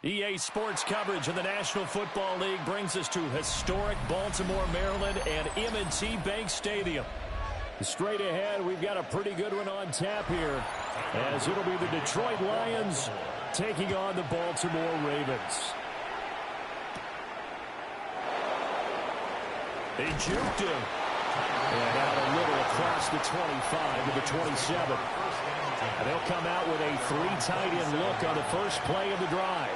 EA Sports coverage of the National Football League brings us to historic Baltimore, Maryland, and M&T Bank Stadium. Straight ahead, we've got a pretty good one on tap here, as it'll be the Detroit Lions taking on the Baltimore Ravens. They juked him. And out a little across the 25 to the 27. And they'll come out with a three tight end look on the first play of the drive.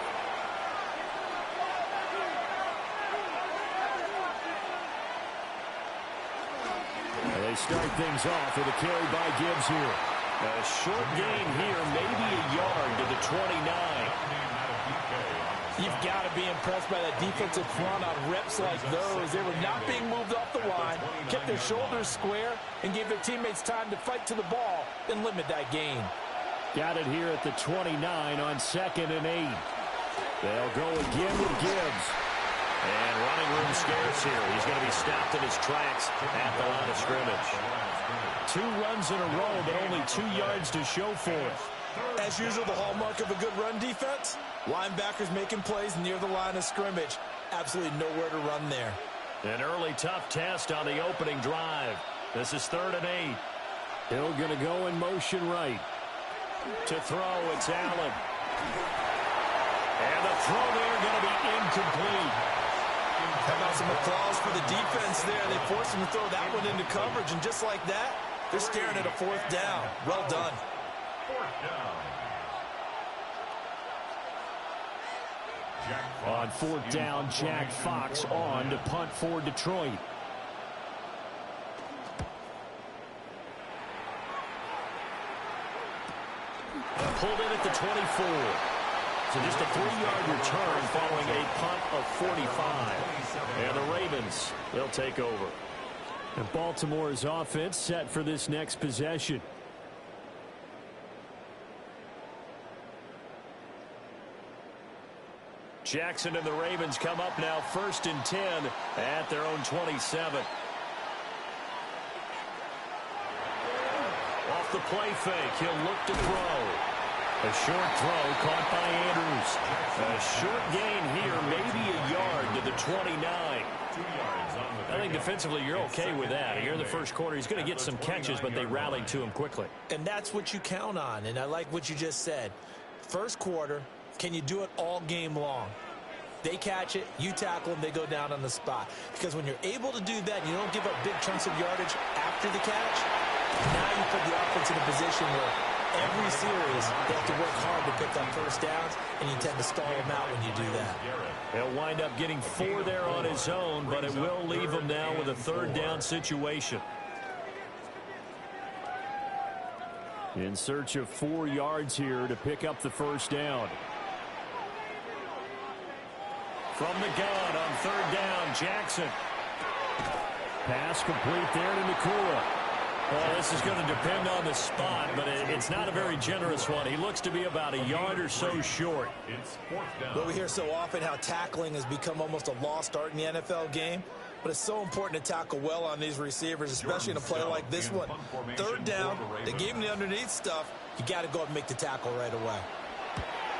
They start things off with a carry by Gibbs here. A short gain here, maybe a yard to the 29. You've got to be impressed by that defensive front on reps like those. They were not being moved off the line, kept their shoulders square, and gave their teammates time to fight to the ball and limit that gain. Got it here at the 29 on 2nd and 8. They'll go again with Gibbs. And running room scarce here. He's going to be stopped in his tracks at the line of scrimmage. 2 runs in a row, but only 2 yards to show for it. As usual, the hallmark of a good run defense, linebackers making plays near the line of scrimmage. Absolutely nowhere to run there. An early tough test on the opening drive. This is 3rd and 8. Hill going to go in motion right. To throw, it's Allen. And the throw there going to be incomplete. How about some applause for the defense there? They forced him to throw that one into coverage, and just like that, they're staring at a 4th down. Well done. 4th down. On 4th down, Jack Fox on to punt for Detroit. Pulled in at the 24. So just a 3-yard return following a punt of 45. And the Ravens, they'll take over. And Baltimore's offense set for this next possession. Jackson and the Ravens come up now 1st and 10 at their own 27. Off the play fake, he'll look to throw. A short throw caught by Andrews. A short gain here, maybe a yard to the 29. I think defensively you're okay with that. Here in the first quarter, he's going to get some catches, but they rallied to him quickly. And that's what you count on, and I like what you just said. First quarter, can you do it all game long? They catch it, you tackle them, they go down on the spot. Because when you're able to do that, you don't give up big chunks of yardage after the catch, now you put the offense in a position where every series they have to work hard to pick up first downs, and you tend to stall them out when you do that. He'll wind up getting 4 there on his own, but it will leave him now with a 3rd down situation. In search of 4 yards here to pick up the 1st down. From the gun on 3rd down, Jackson. Pass complete there to Nakua. Well, this is going to depend on the spot, but it's not a very generous one. He looks to be about a yard or so short. Well, we hear so often how tackling has become almost a lost art in the NFL game, but it's so important to tackle well on these receivers, especially in a play like this one. 3rd down, they gave him the underneath stuff. You got to go and make the tackle right away.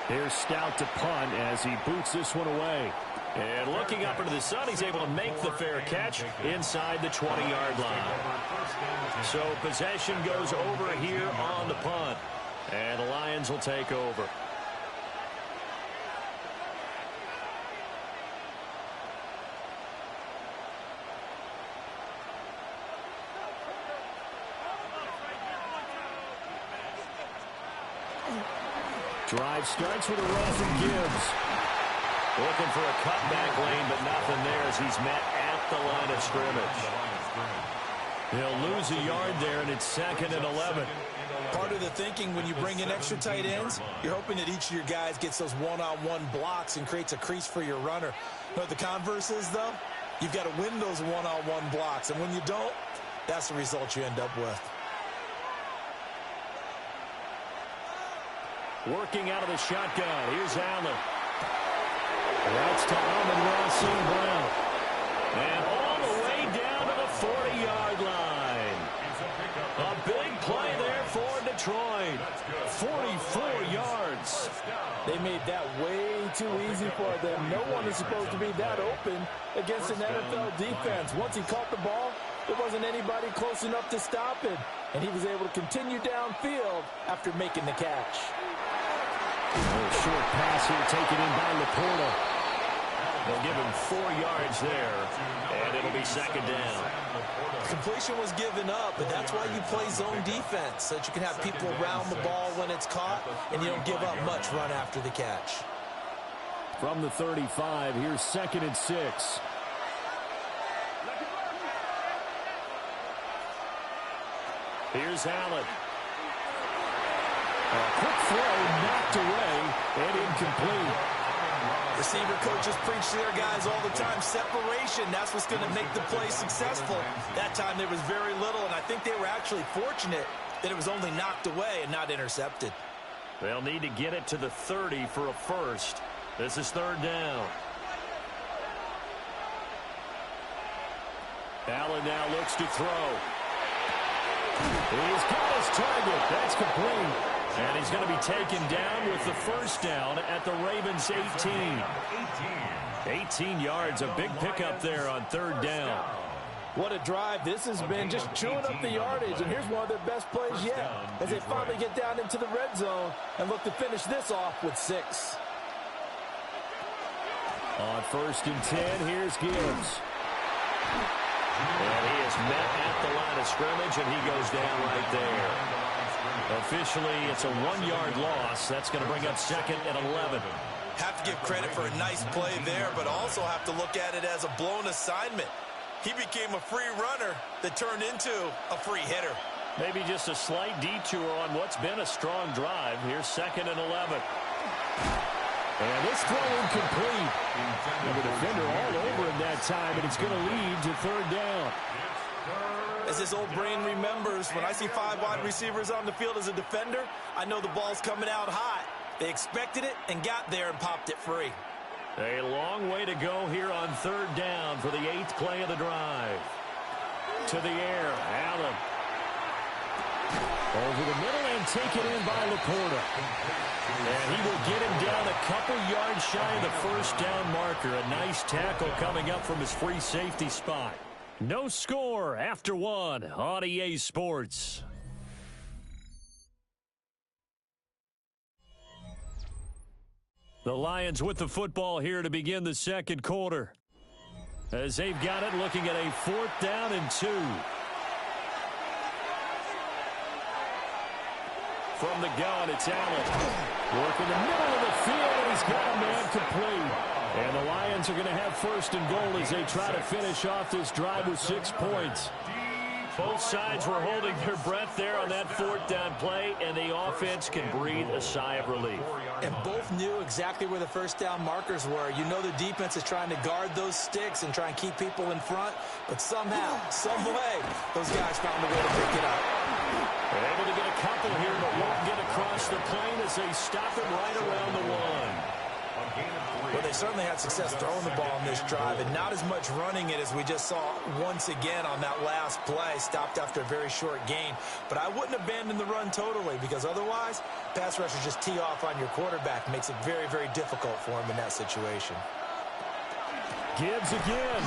Here's Stout to punt as he boots this one away. And looking up into the sun, he's able to make the fair catch inside the 20-yard line. So possession goes over here on the punt. And the Lions will take over. Drive starts with a run from Gibbs. Looking for a cutback lane, but nothing there as he's met at the line of scrimmage. He'll lose a yard there, and it's 2nd and 11. Part of the thinking when you bring in extra tight ends, you're hoping that each of your guys gets those one-on-one blocks and creates a crease for your runner. You know what the converse is, though? You've got to win those one-on-one blocks, and when you don't, that's the result you end up with. Working out of the shotgun. Here's Allen. That's to Amon-Ra St. Brown. And all the way down to the 40-yard line. A big play there for Detroit. 44 yards. They made that way too easy for them. No one is supposed to be that open against an NFL defense. Once he caught the ball, there wasn't anybody close enough to stop him. And he was able to continue downfield after making the catch. A short pass here taken in by Laporta. They'll give him 4 yards there, and it'll be second down. Completion was given up, but that's why you play zone defense, so that you can have people around the ball when it's caught, and you don't give up much run after the catch. From the 35, here's 2nd and 6. Here's Allen. A quick throw knocked away and incomplete. Receiver coaches preach to their guys all the time. Separation, that's what's going to make the play successful. That time there was very little, and I think they were actually fortunate that it was only knocked away and not intercepted. They'll need to get it to the 30 for a first. This is 3rd down. Allen now looks to throw. He's got his target. That's complete. And he's going to be taken down with the first down at the Ravens' 18. 18 yards, a big pickup there on 3rd down. What a drive this has been, just chewing up the yardage. And here's one of their best plays yet as they finally get down into the red zone and look to finish this off with 6. On 1st and 10, here's Gibbs. And he is met at the line of scrimmage, and he goes down right there. Officially, it's a 1-yard loss. That's going to bring up 2nd and 11. Have to give credit for a nice play there, but also have to look at it as a blown assignment. He became a free runner that turned into a free hitter. Maybe just a slight detour on what's been a strong drive. Here's 2nd and 11. And this throw incomplete. And the defender all over him that time, and it's going to lead to 3rd down. As his old brain remembers, when I see 5 wide receivers on the field as a defender, I know the ball's coming out hot. They expected it and got there and popped it free. A long way to go here on 3rd down for the 8th play of the drive. To the air, Allen. Over the middle and taken in by Laporta. And he will get him down a couple yards shy of the first down marker. A nice tackle coming up from his free safety spot. No score after 1 on EA Sports. The Lions with the football here to begin the 2nd quarter. As they've got it, looking at a 4th down and 2. From the gun, it's Allen. Working the middle of the field, and he's got a man complete. And the Lions are going to have 1st and goal as they try to finish off this drive with 6 points. Both sides were holding their breath there on that 4th down play, and the offense can breathe a sigh of relief. And both knew exactly where the first down markers were. You know the defense is trying to guard those sticks and try and keep people in front, but somehow, some way, those guys found a way to pick it up. They're able to get a couple here, but won't get across the plane as they stop him right around the 1. Well, they certainly had success throwing the ball in this drive, and not as much running it as we just saw once again on that last play, stopped after a very short gain. But I wouldn't abandon the run totally, because otherwise, pass rushers just tee off on your quarterback. Makes it very, very difficult for him in that situation. Gibbs again.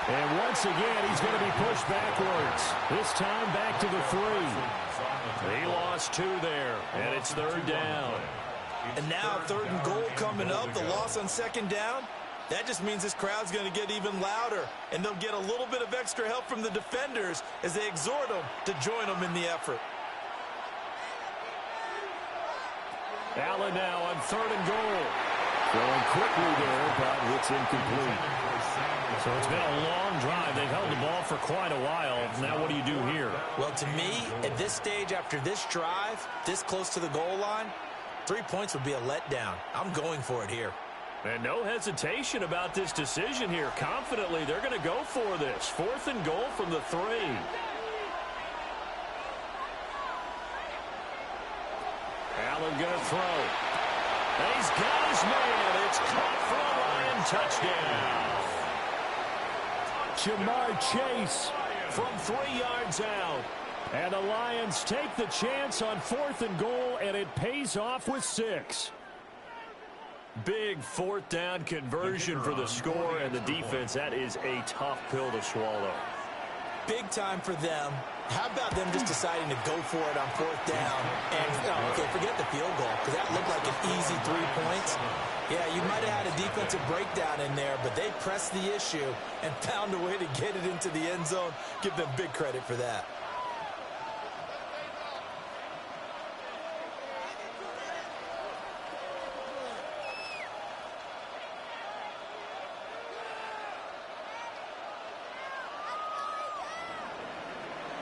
And once again, he's going to be pushed backwards. This time back to the 3. He lost 2 there, and it's 3rd down. And now 3rd and goal coming up, the loss on 2nd down. That just means this crowd's going to get even louder, and they'll get a little bit of extra help from the defenders as they exhort them to join them in the effort. Allen now on 3rd and goal. Going quickly there, but it's incomplete. So it's been a long drive. They've held the ball for quite a while. Now what do you do here? Well, to me, at this stage after this drive, this close to the goal line, 3 points would be a letdown. I'm going for it here. And no hesitation about this decision here. Confidently, they're going to go for this. 4th and goal from the 3. Allen going to throw. And he's got his man. It's caught from Ryan touchdown. Ja'Marr Chase from 3 yards out. And the Lions take the chance on 4th and goal, and it pays off with 6. Big 4th down conversion for the score, and the defense, that is a tough pill to swallow. Big time for them. How about them just deciding to go for it on 4th down? And, okay, forget the field goal, because that looked like an easy 3 points. Yeah, you might have had a defensive breakdown in there, but they pressed the issue and found a way to get it into the end zone. Give them big credit for that.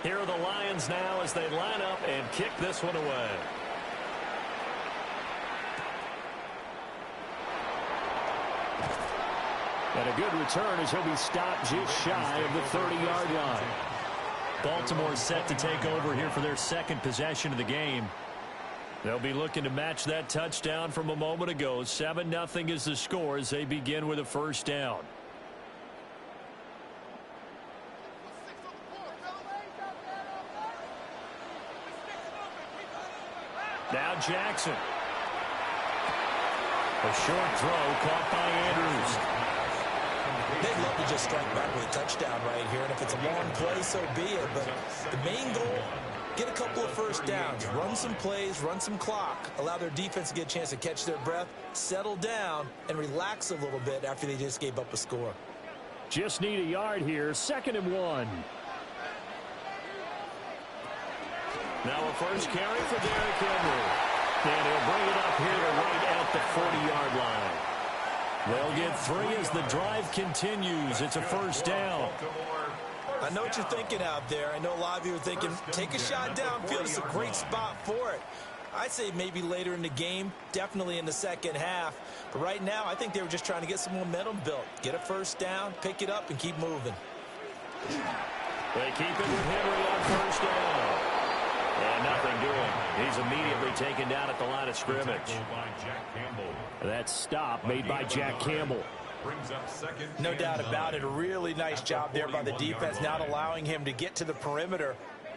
Here are the Lions now as they line up and kick this one away. And a good return as he'll be stopped just shy of the 30-yard line. Baltimore set to take over here for their second possession of the game. They'll be looking to match that touchdown from a moment ago. 7-0 is the score as they begin with a first down. Now Jackson. A short throw caught by Andrews. They'd love to just strike back with a touchdown right here, and if it's a long play, so be it. But the main goal, get a couple of first downs, run some plays, run some clock, allow their defense to get a chance to catch their breath, settle down, and relax a little bit after they just gave up a score. Just need a yard here, 2nd and 1. Now a first carry for Derrick Henry. And he'll bring it up here to right at the 40-yard line. They'll get 3 as the drive continues. It's a first down. I know what you're thinking out there. I know a lot of you are thinking, take a shot downfield. It's a great spot for it. I'd say maybe later in the game, definitely in the second half. But right now, I think they were just trying to get some momentum built. Get a first down, pick it up, and keep moving. They keep it with Henry on first down. And nothing doing. He's immediately taken down at the line of scrimmage. That stop made by Jack Campbell. No doubt about it. A really nice job there by the defense, not allowing him to get to the perimeter.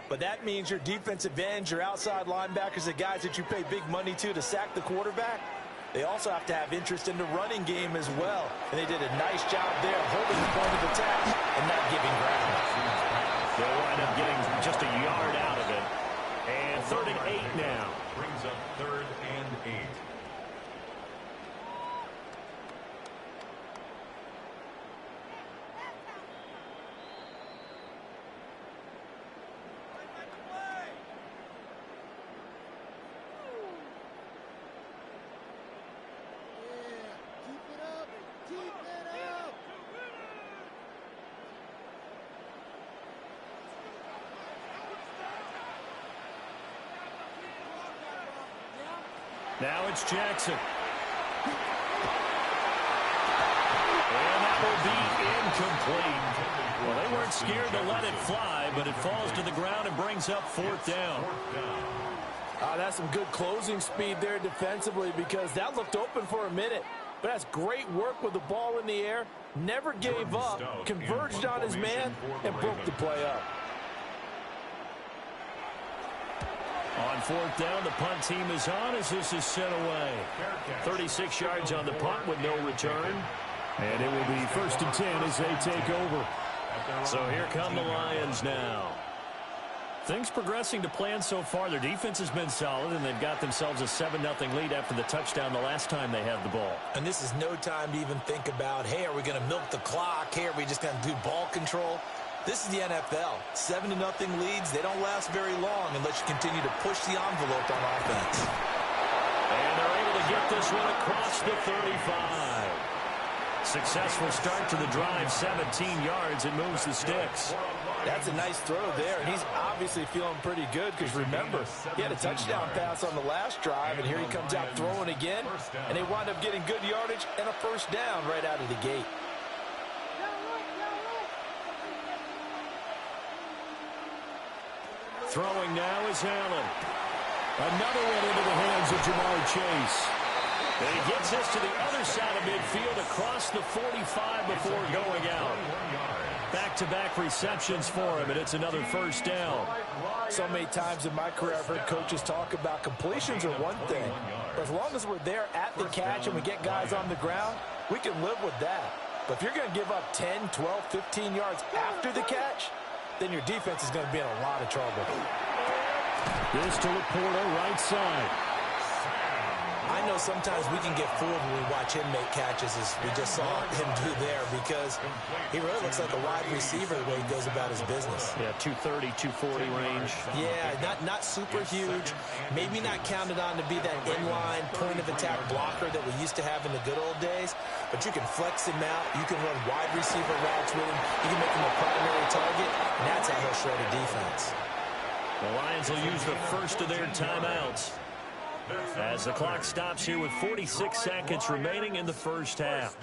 But that means your defensive ends, your outside linebackers, the guys that you pay big money to sack the quarterback, they also have to have interest in the running game as well. And they did a nice job there holding the point of attack and not giving ground. They'll wind up getting just a yard out of it. And 3rd and 8 now. Brings up 3rd and 8. Now it's Jackson. And that will be incomplete. Well, they weren't scared to let it fly, but it falls to the ground and brings up 4th down. That's some good closing speed there defensively, because that looked open for a minute. But that's great work with the ball in the air. Never gave up, converged on his man, and broke the play up. On 4th down, the punt team is on as this is sent away. 36 yards on the punt with no return. And it will be 1st and 10 as they take over. So here come the Lions now. Things progressing to plan so far. Their defense has been solid, and they've got themselves a 7-0 lead after the touchdown the last time they had the ball. And this is no time to even think about, hey, are we going to milk the clock? Hey, are we just going to do ball control? This is the NFL. 7-0 leads. They don't last very long unless you continue to push the envelope on offense. And they're able to get this one across the 35. Successful start to the drive, 17 yards, and moves the sticks. That's a nice throw there, and he's obviously feeling pretty good because, remember, he had a touchdown pass on the last drive, and here he comes out throwing again, and they wind up getting good yardage and a first down right out of the gate. Throwing now is Allen. Another one into the hands of Ja'Marr Chase. And he gets this to the other side of midfield across the 45 before going out. Back-to-back receptions for him, and it's another first down. So many times in my career, I've heard coaches talk about completions are one thing. But as long as we're there at the catch and we get guys on the ground, we can live with that. But if you're going to give up 10, 12, 15 yards after the catch, then your defense is going to be in a lot of trouble. This to Laporta, right side. I know sometimes we can get fooled when we watch him make catches, as we just saw him do there, because he really looks like a wide receiver the way he goes about his business. Yeah, 230, 240 range. Yeah, not super huge. Maybe not counted on to be that inline point-of-attack blocker that we used to have in the good old days, but you can flex him out. You can run wide receiver routes with him. You can make him a primary target, and that's how he'll shred a defense. The Lions will use the first of their timeouts as the clock stops here with 46 seconds remaining in the first half.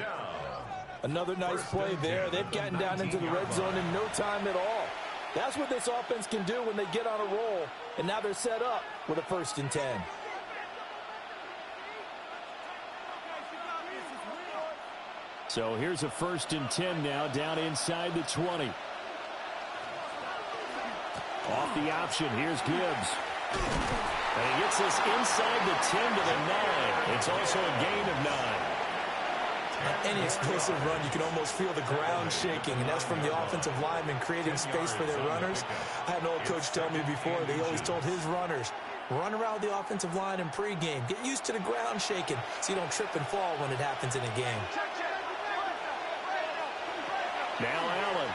Another nice play there. They've gotten down into the red zone in no time at all. That's what this offense can do when they get on a roll, and now they're set up with a 1st and 10. So here's a 1st and 10 now, down inside the 20. Off the option, here's Gibbs. And he gets this inside the 10 to the 9. It's also a gain of 9. Any explosive run, you can almost feel the ground shaking, and that's from the offensive linemen creating space for their runners. I had an old coach tell me before, they always told his runners, run around the offensive line in pregame. Get used to the ground shaking so you don't trip and fall when it happens in a game. Now Allen.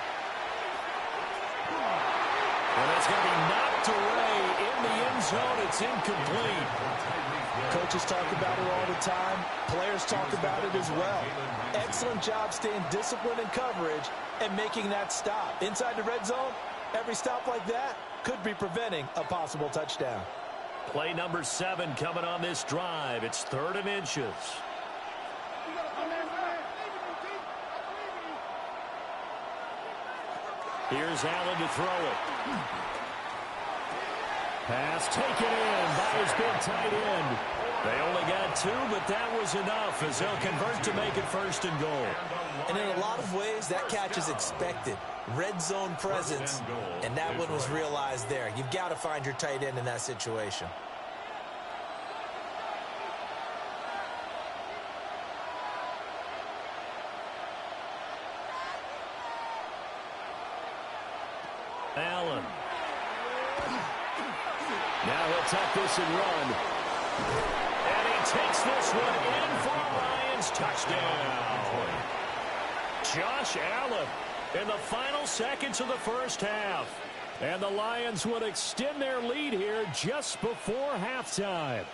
And it's going to be knocked away in the end zone. It's incomplete. Coaches talk about it all the time. Players talk about it as well. Excellent job staying disciplined in coverage and making that stop. Inside the red zone, every stop like that could be preventing a possible touchdown. Play number 7 coming on this drive. It's 3rd and inches. Here's Allen to throw it. Pass taken in by his big tight end. They only got 2, but that was enough as they'll convert to make it 1st and goal. And in a lot of ways, that catch is expected. Red zone presence, and that one was realized there. You've got to find your tight end in that situation. Allen. Now he'll tuck this and run. And he takes this one in for a Lions touchdown. Josh Allen in the final seconds of the first half. And the Lions would extend their lead here just before halftime.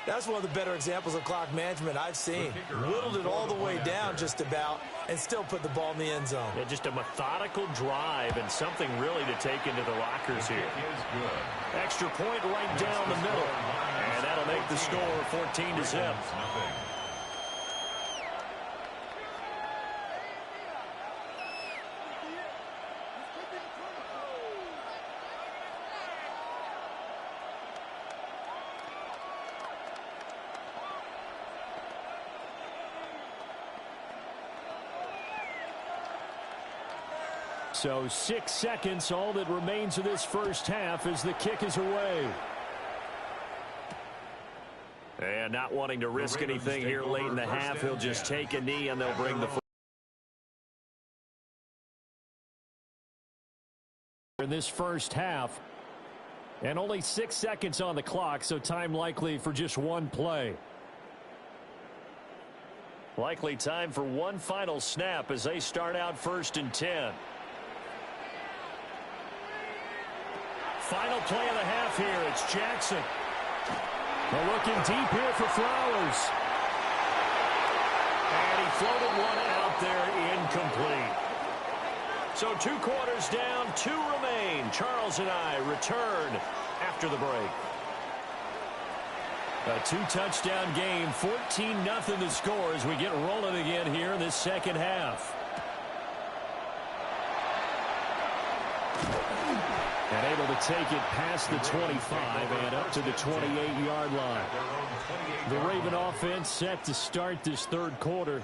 That's one of the better examples of clock management I've seen. Whittled it all the way down just about and still put the ball in the end zone. Yeah, just a methodical drive and something really to take into the lockers here. Extra point right down the middle. And that'll make the score 14-0. So 6 seconds, all that remains of this first half as the kick is away. And not wanting to risk anything here late in the half, he'll just take a knee and they'll bring the in this first half. And only 6 seconds on the clock, so time likely for just one play. Likely time for one final snap as they start out 1st and 10. Final play of the half here. It's Jackson. They're looking deep here for Flowers. And he floated one out there incomplete. So 2 quarters down, 2 remain. Charles and I return after the break. A 2-touchdown game, 14-0 the score as we get rolling again here in this second half. And able to take it past the 25 and up to the 28-yard line. The Raven offense set to start this third quarter.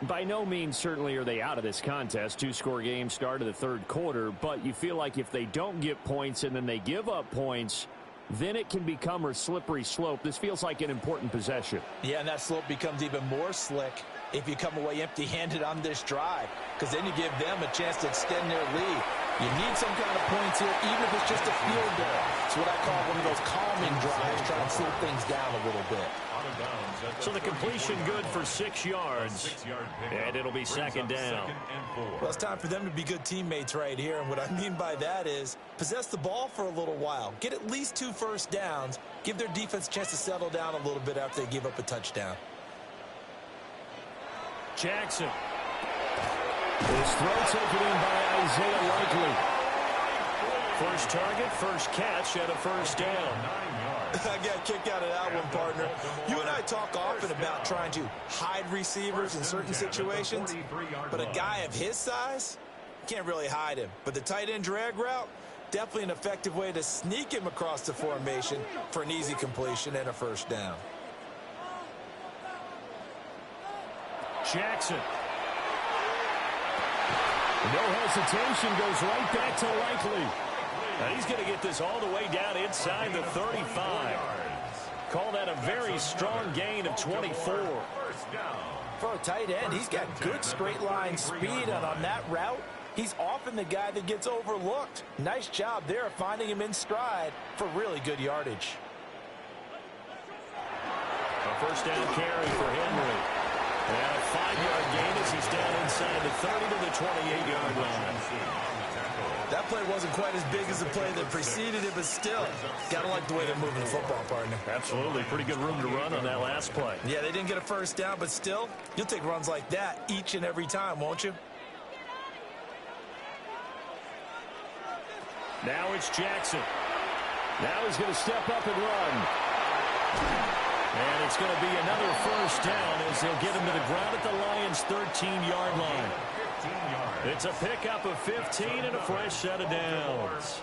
By no means certainly are they out of this contest. Two-score game start of the third quarter. But you feel like if they don't get points and then they give up points, then it can become a slippery slope. This feels like an important possession. Yeah, and that slope becomes even more slick if you come away empty-handed on this drive, because then you give them a chance to extend their lead. You need some kind of points here, even if it's just a field goal. It's what I call one of those calming drives, trying to slow things down a little bit. So the completion good for 6 yards, and it'll be second down. Well, it's time for them to be good teammates right here, and what I mean by that is possess the ball for a little while, get at least 2 first downs, give their defense a chance to settle down a little bit after they give up a touchdown. Jackson. His throw taken in by Isaiah Likely. First target, first catch, and a first down. I got a kick out of that one, partner. You and I talk often about trying to hide receivers in certain situations, but a guy of his size, can't really hide him. But the tight end drag route, definitely an effective way to sneak him across the formation for an easy completion and a first down. Jackson. No hesitation, goes right back to Likely. And he's going to get this all the way down inside the 35. Call that a very strong gain of 24. For a tight end, he's got good straight line speed, and on that route, he's often the guy that gets overlooked. Nice job there of finding him in stride for really good yardage. A first down carry for Henry. And a 5-yard gain as he's down inside the 30 to the 28-yard line. That play wasn't quite as big as the play that preceded it, but still, gotta like the way they're moving the football, partner. Absolutely. Pretty good room to run on that last play. Yeah, they didn't get a first down, but still, you'll take runs like that each and every time, won't you? Now it's Jackson. Now he's going to step up and run. And it's going to be another first down as they'll get him to the ground at the Lions' 13-yard line. It's a pickup of 15 and a fresh set of downs.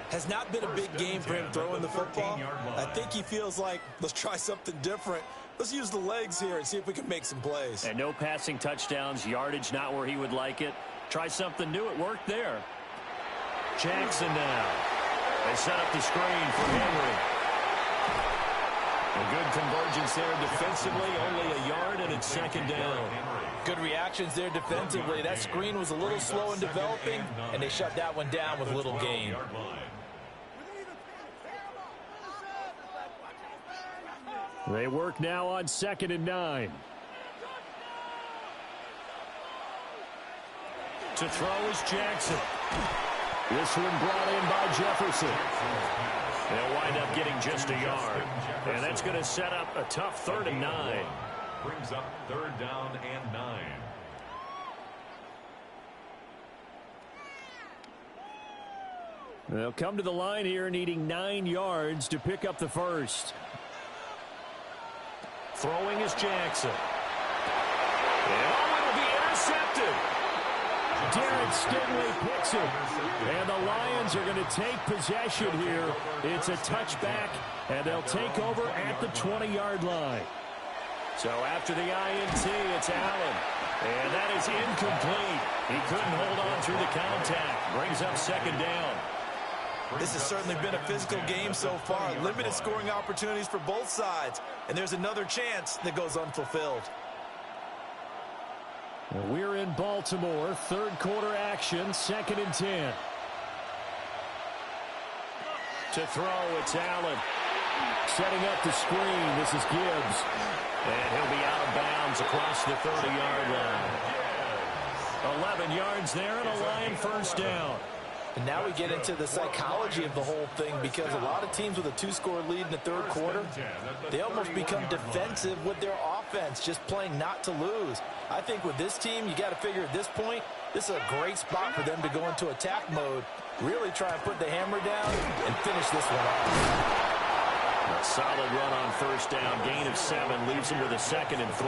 Has not been a big game for him throwing the football. I think he feels like, let's try something different. Let's use the legs here and see if we can make some plays. And no passing touchdowns, yardage not where he would like it. Try something new. It worked there. Jackson now. They set up the screen for Henry. A good convergence there defensively, only a yard, and it's second down. Good reactions there defensively. That screen was a little slow in developing, and they shut that one down with little gain. They work now on 2nd and 9. To throw is Jackson. This one brought in by Jefferson. They'll wind up getting just a yard. And that's going to set up a tough 3rd and 9. Brings up 3rd down and 9. They'll come to the line here needing 9 yards to pick up the first. Throwing is Jackson. And it'll be intercepted. Derek Stingley picks it. And the Lions are going to take possession here. It's a touchback, and they'll take over at the 20-yard line. So after the INT, it's Allen. And that is incomplete. He couldn't hold on through the contact. Brings up 2nd down. This has certainly been a physical game so far. Limited scoring opportunities for both sides. And there's another chance that goes unfulfilled. We're in Baltimore. 3rd quarter action. 2nd and 10. To throw, it's Allen. Setting up the screen. This is Gibbs. And he'll be out of bounds across the 30-yard line. 11 yards there and a Lion first down. And now we get into the psychology of the whole thing, because a lot of teams with a 2-score lead in the 3rd quarter, they almost become defensive with their offense, just playing not to lose. I think with this team, you got to figure at this point, this is a great spot for them to go into attack mode, really try and put the hammer down and finish this one off. A solid run on first down. Gain of 7 leaves him with a 2nd and 3.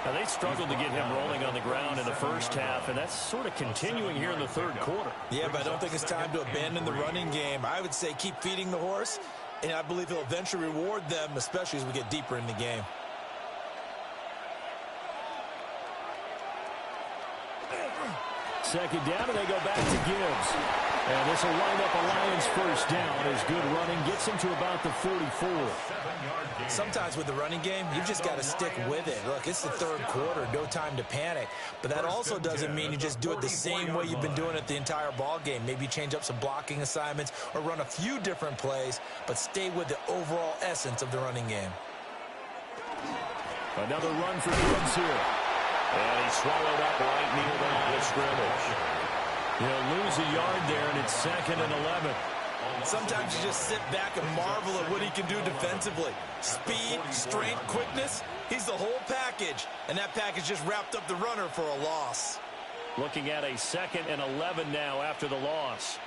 Now, they struggled to get him rolling on the ground in the first half, and that's sort of continuing here in the third quarter. Yeah, but I don't think it's time to abandon the running game. I would say keep feeding the horse, and I believe he'll eventually reward them, especially as we get deeper in the game. Second down, and they go back to Gibbs. And this will wind up a Lions first down as good running gets him to about the 44. Sometimes with the running game, you've just got to stick with it. Look, it's the third quarter, no time to panic. But that also doesn't mean you just do it the same way you've been doing it the entire ball game. Maybe change up some blocking assignments or run a few different plays, but stay with the overall essence of the running game. Another run for Gibbs here. And he's swallowed up right near the line of scrimmage. He'll lose a yard there, and it's 2nd and 11. Sometimes you just sit back and marvel at what he can do defensively. Speed, strength, quickness, he's the whole package. And that package just wrapped up the runner for a loss. Looking at a 2nd and 11 now after the loss.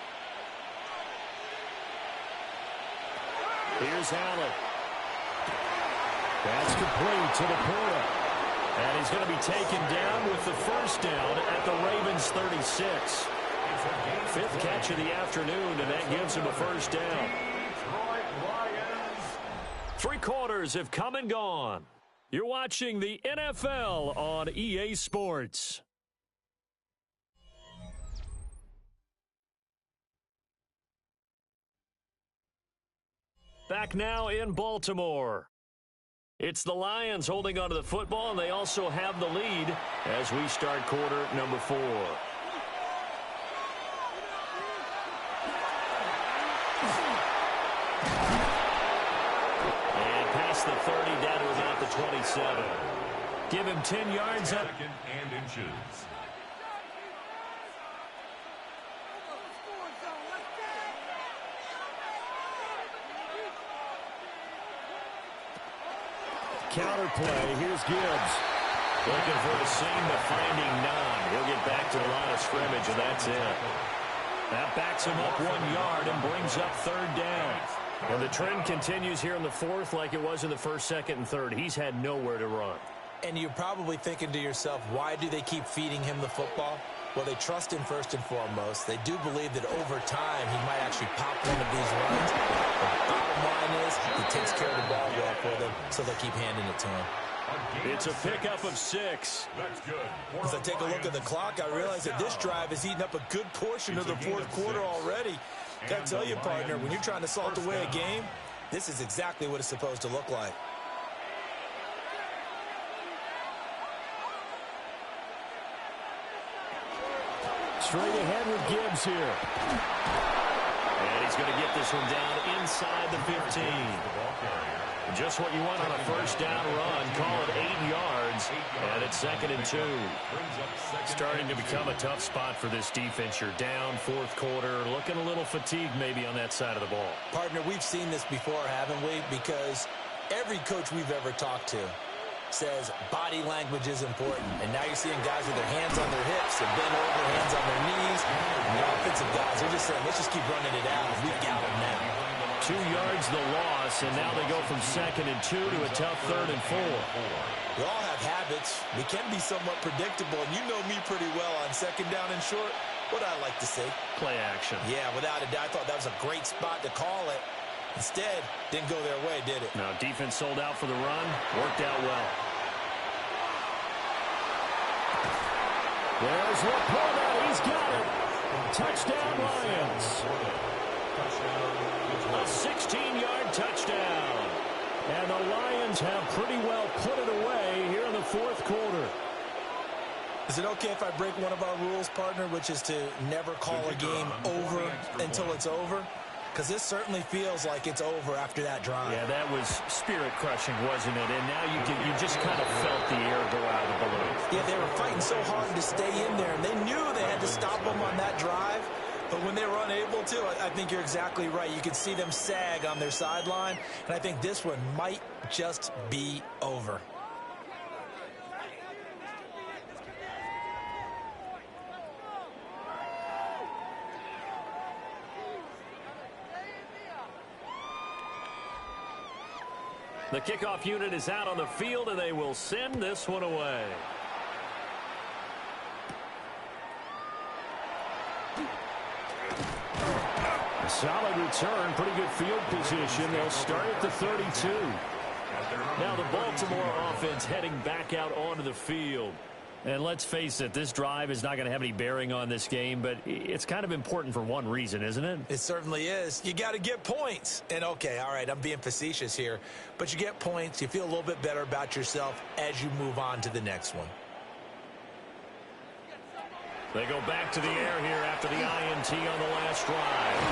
Here's Allen. That's complete to Laporta. And he's going to be taken down with the first down at the Ravens 36. 5th catch of the afternoon, and that gives him a first down. 3 quarters have come and gone. You're watching the NFL on EA Sports. Back now in Baltimore. It's the Lions holding onto the football, and they also have the lead as we start quarter number 4. And past the 30, down to about the 27. Give him 10 yards up. 2nd and inches. Counter play. Here's Gibbs. Looking for the seam, but finding none. He'll get back to the line of scrimmage, and that's it. That backs him up 1 yard and brings up 3rd down. And the trend continues here in the 4th like it was in the 1st, 2nd, and 3rd. He's had nowhere to run. And you're probably thinking to yourself, why do they keep feeding him the football? Well, they trust him first and foremost. They do believe that over time he might actually pop one of these runs. The bottom line is he takes care of the ball well for them, so they'll keep handing it to him. It's a pickup of 6. That's good. As I take a look at the clock, I realize that this drive has eaten up a good portion of the 4th quarter already. Got to tell you, partner, when you're trying to salt away a game, this is exactly what it's supposed to look like. Straight ahead with Gibbs here. And he's going to get this one down inside the 15. Just what you want on a first down run. Call it 8 yards. And it's 2nd and 2. Starting to become a tough spot for this defense. You're down 4th quarter. Looking a little fatigued maybe on that side of the ball. Partner, we've seen this before, haven't we? Because every coach we've ever talked to says body language is important. And now you're seeing guys with their hands on their hips and bent over, hands on their knees. And the offensive guys are just saying, let's just keep running it out. We've got them now. 2 yards the loss, and now they go from 2nd and 2 to a tough 3rd and 4. We all have habits. We can be somewhat predictable, and you know me pretty well on 2nd down and short. What I like to say? Play action. Yeah, without a doubt, I thought that was a great spot to call it. Instead, didn't go their way, did it? Now, defense sold out for the run. Worked out well. There's Laporta. He's got it. Touchdown, Lions. A 16-yard touchdown. And the Lions have pretty well put it away here in the 4th quarter. Is it okay if I break one of our rules, partner, which is to never call a game over until it's over? Because this certainly feels like it's over after that drive. Yeah, that was spirit-crushing, wasn't it? And now you just kind of felt the air go out of the balloon. Yeah, they were fighting so hard to stay in there, and they knew they had to stop them on that drive. But when they were unable to, I think you're exactly right. You could see them sag on their sideline, and I think this one might just be over. The kickoff unit is out on the field, and they will send this one away. A solid return, pretty good field position. They'll start at the 32. Now the Baltimore offense heading back out onto the field. And let's face it, this drive is not going to have any bearing on this game, but it's kind of important for one reason, isn't it? It certainly is. You got to get points. And, okay, all right, I'm being facetious here, but you get points. You feel a little bit better about yourself as you move on to the next one. They go back to the air here after the INT on the last drive.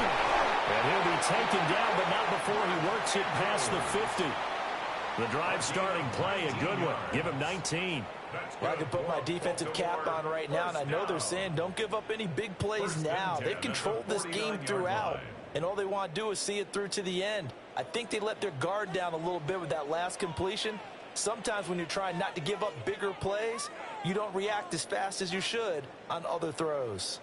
And he'll be taken down, but not before he works it past the 50. The drive starting play, a good one. Give him 19. Well, I can put my defensive cap on right now, and I know they're saying don't give up any big plays now. They've controlled this game throughout, and all they want to do is see it through to the end. I think they let their guard down a little bit with that last completion. Sometimes when you're trying not to give up bigger plays, you don't react as fast as you should on other throws.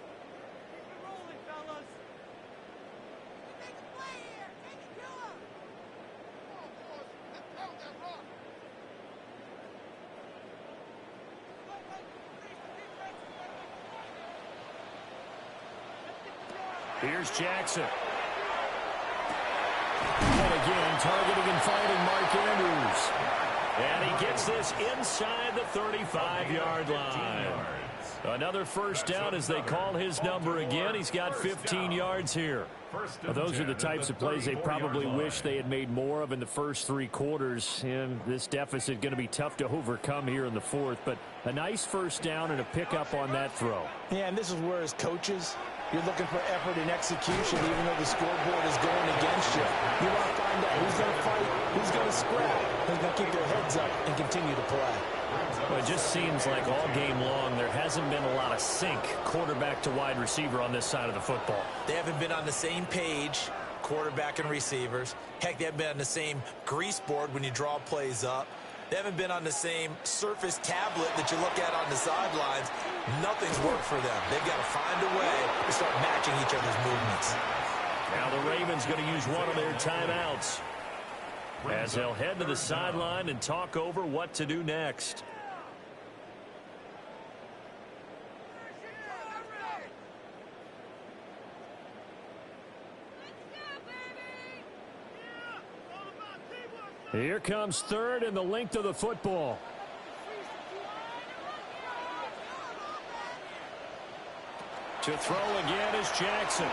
Here's Jackson. And again, targeting and finding Mark Andrews. And he gets this inside the 35-yard line. Another first down as they call his number again. He's got 15 yards here. Well, those are the types of plays they probably wish they had made more of in the first 3 quarters. And this deficit is going to be tough to overcome here in the fourth. But a nice first down and a pickup on that throw. Yeah, and this is where as coaches, you're looking for effort and execution even though the scoreboard is going against you. You want to find out who's going to fight, who's going to scrap, who's going to keep their heads up and continue to play. Well, it just seems like all game long there hasn't been a lot of sync quarterback to wide receiver on this side of the football. They haven't been on the same page, quarterback and receivers. Heck, they haven't been on the same grease board when you draw plays up. They haven't been on the same surface tablet that you look at on the sidelines. Nothing's worked for them. They've got to find a way to start matching each other's movements. Now the Ravens going to use one of their timeouts as they'll head to the sideline and talk over what to do next. Here comes third and the length of the football. To throw again is Jackson.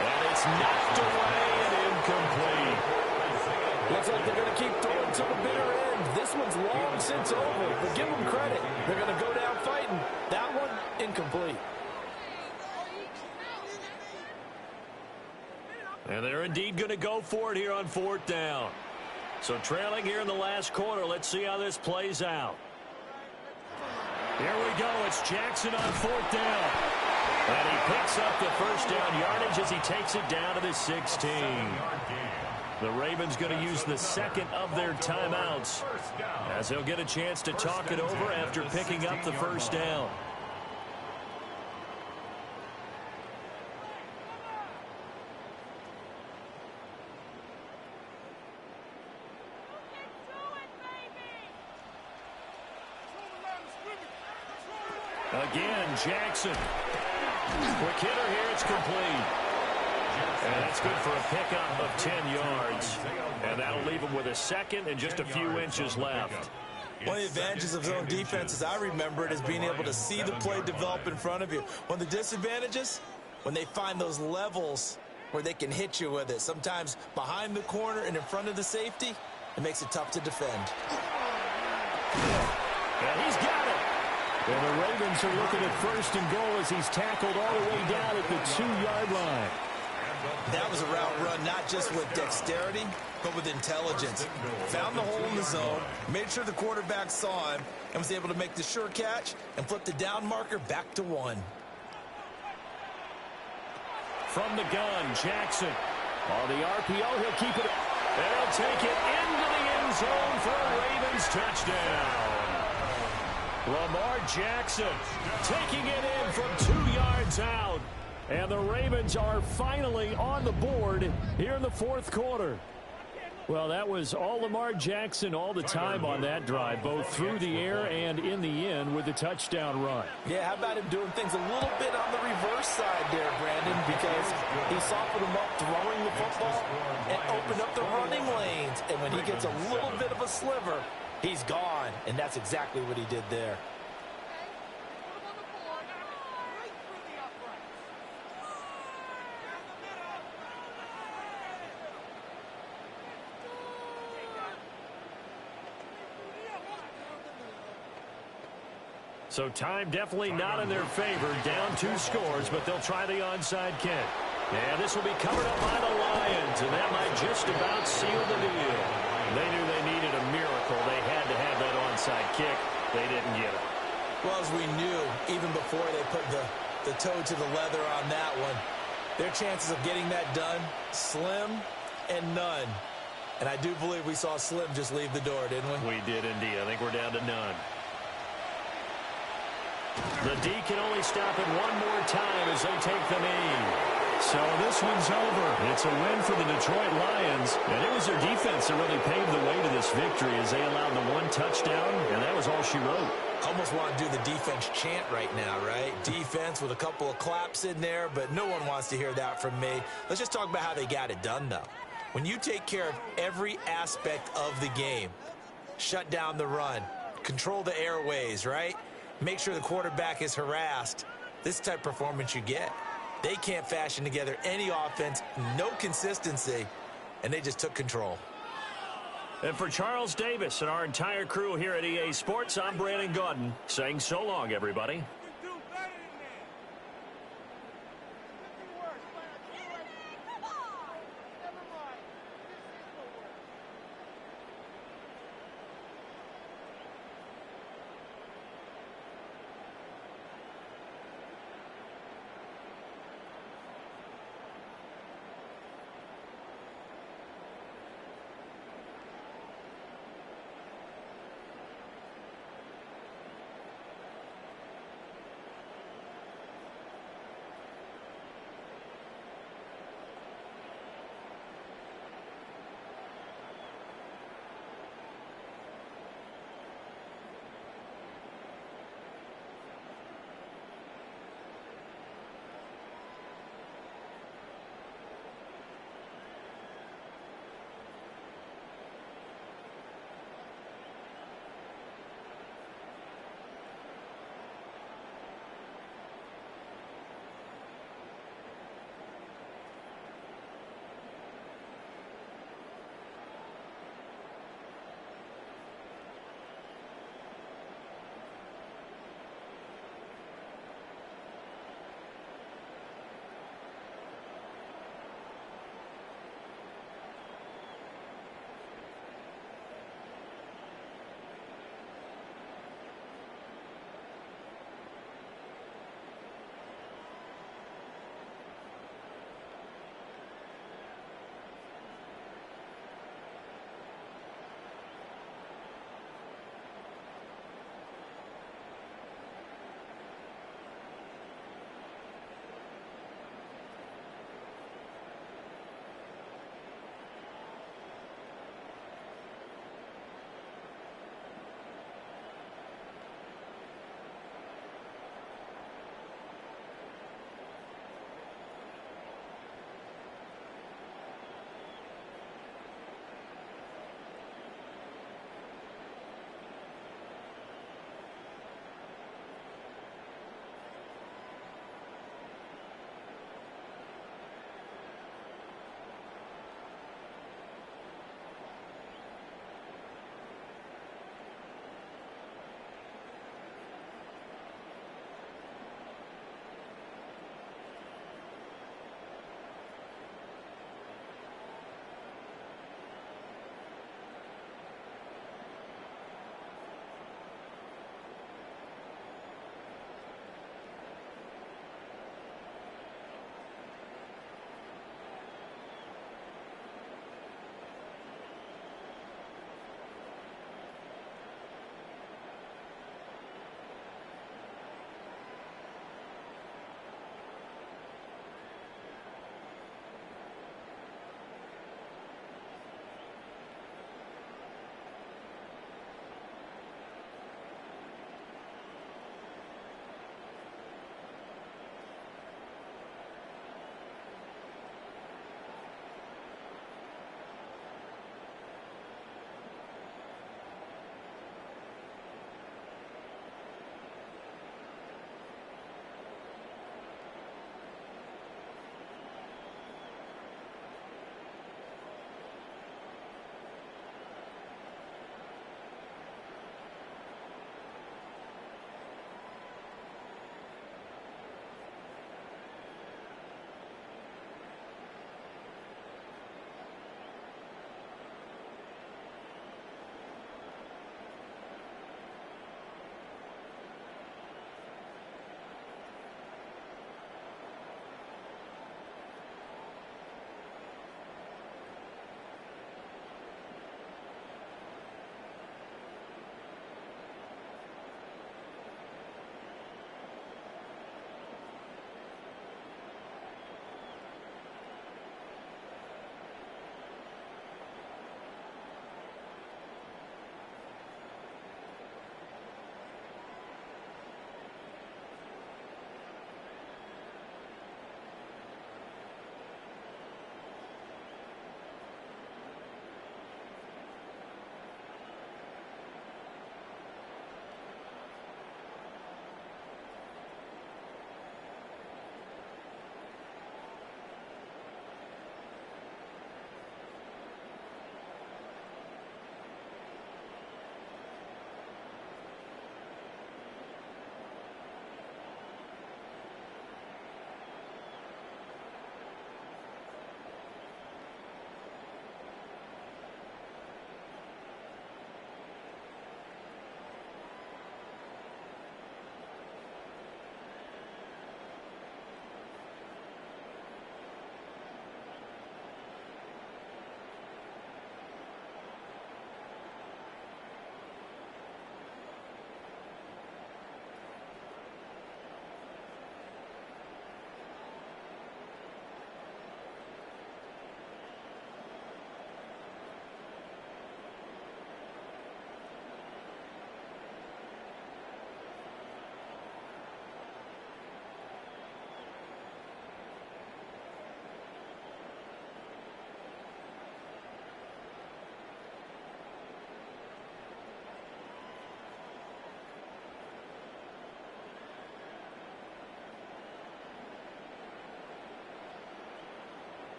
And it's knocked away and incomplete. Looks like they're going to keep throwing to the bitter end. This one's long since over, but give them credit. They're going to go down fighting. That one, incomplete. And they're indeed going to go for it here on 4th down. So trailing here in the last quarter. Let's see how this plays out. Here we go. It's Jackson on 4th down. And he picks up the first down yardage as he takes it down to the 16. The Ravens going to use the second of their timeouts as they'll get a chance to talk it over after picking up the first down. Again, Jackson. Quick hitter here, it's complete. And that's good for a pickup of 10 yards. And that'll leave him with a second and just a few inches left. One of the advantages of zone defense, as I remember it, is being able to see the play develop in front of you. One of the disadvantages, when they find those levels where they can hit you with it, sometimes behind the corner and in front of the safety, it makes it tough to defend. And he's got it. And the Ravens are looking at 1st and goal as he's tackled all the way down at the 2-yard line. That was a route run not just with dexterity, but with intelligence. Found the hole in the zone, made sure the quarterback saw him, and was able to make the sure catch and flip the down marker back to 1. From the gun, Jackson. On the RPO, he'll keep it. And he'll take it into the end zone for a Ravens touchdown. Lamar Jackson taking it in from 2 yards out. And the Ravens are finally on the board here in the fourth quarter. Well, that was all Lamar Jackson all the time on that drive, both through the air and in the end with the touchdown run. Yeah, how about him doing things a little bit on the reverse side there, Brandon, because he softened him up throwing the football and opened up the running lanes. And when he gets a little bit of a sliver, he's gone. And that's exactly what he did there. So time definitely not in their favor. Down 2 scores, but they'll try the onside kick. And this will be covered up by the Lions, and that might just about seal the deal. They knew they needed a miracle. They had to have that onside kick. They didn't get it. Well, as we knew, even before they put the toe to the leather on that one, their chances of getting that done, slim and none. And I do believe we saw Slim just leave the door, didn't we? We did indeed. I think we're down to none. The D can only stop it one more time as they take the knee. So this one's over. It's a win for the Detroit Lions. And it was their defense that really paved the way to this victory as they allowed the 1 touchdown, and that was all she wrote. Almost want to do the defense chant right now, right? Defense with a couple of claps in there, but no one wants to hear that from me. Let's just talk about how they got it done, though. When you take care of every aspect of the game, shut down the run, control the airways, right? Make sure the quarterback is harassed. This type of performance you get. They can't fashion together any offense, no consistency, and they just took control. And for Charles Davis and our entire crew here at EA Sports, I'm Brandon Gaudin saying so long, everybody.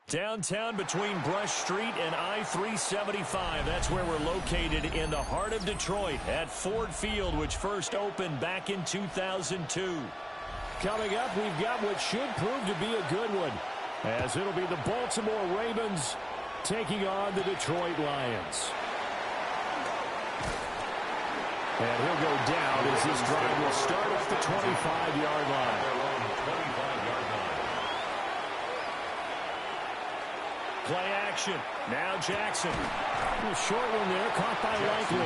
Downtown between Brush Street and I-375. That's where we're located in the heart of Detroit at Ford Field, which first opened back in 2002. Coming up, we've got what should prove to be a good one, as it'll be the Baltimore Ravens taking on the Detroit Lions. And he'll go down as this drive will start at the 25-yard line. Play action. Now Jackson. A short one there, caught by Likely.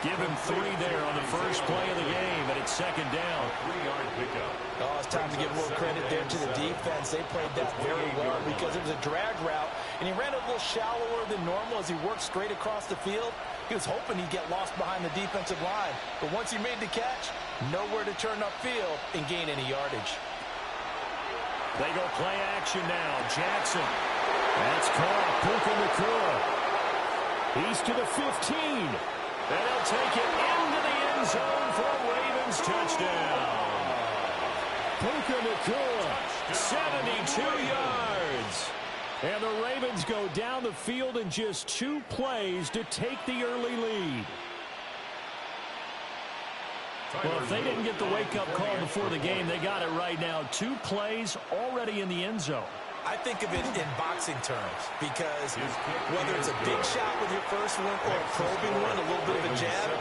Give him 3 there on the first play of the game, and it's second down. 3-yard pickup. Oh, it's time to give a little credit there to the defense. They played that very well because it was a drag route, and he ran a little shallower than normal as he worked straight across the field. He was hoping he'd get lost behind the defensive line, but once he made the catch, nowhere to turn upfield and gain any yardage. They go play action now. Jackson. That's caught. Puka Nacua. He's to the 15. And he'll take it into the end zone for a Ravens touchdown. Puka Nacua, 72 yards. and the Ravens go down the field in just 2 plays to take the early lead. Well, if they didn't get the wake-up call before the game, they got it right now. 2 plays already in the end zone. I think of it in boxing terms because whether it's a big shot with your first one or a probing one, a little bit of a jab,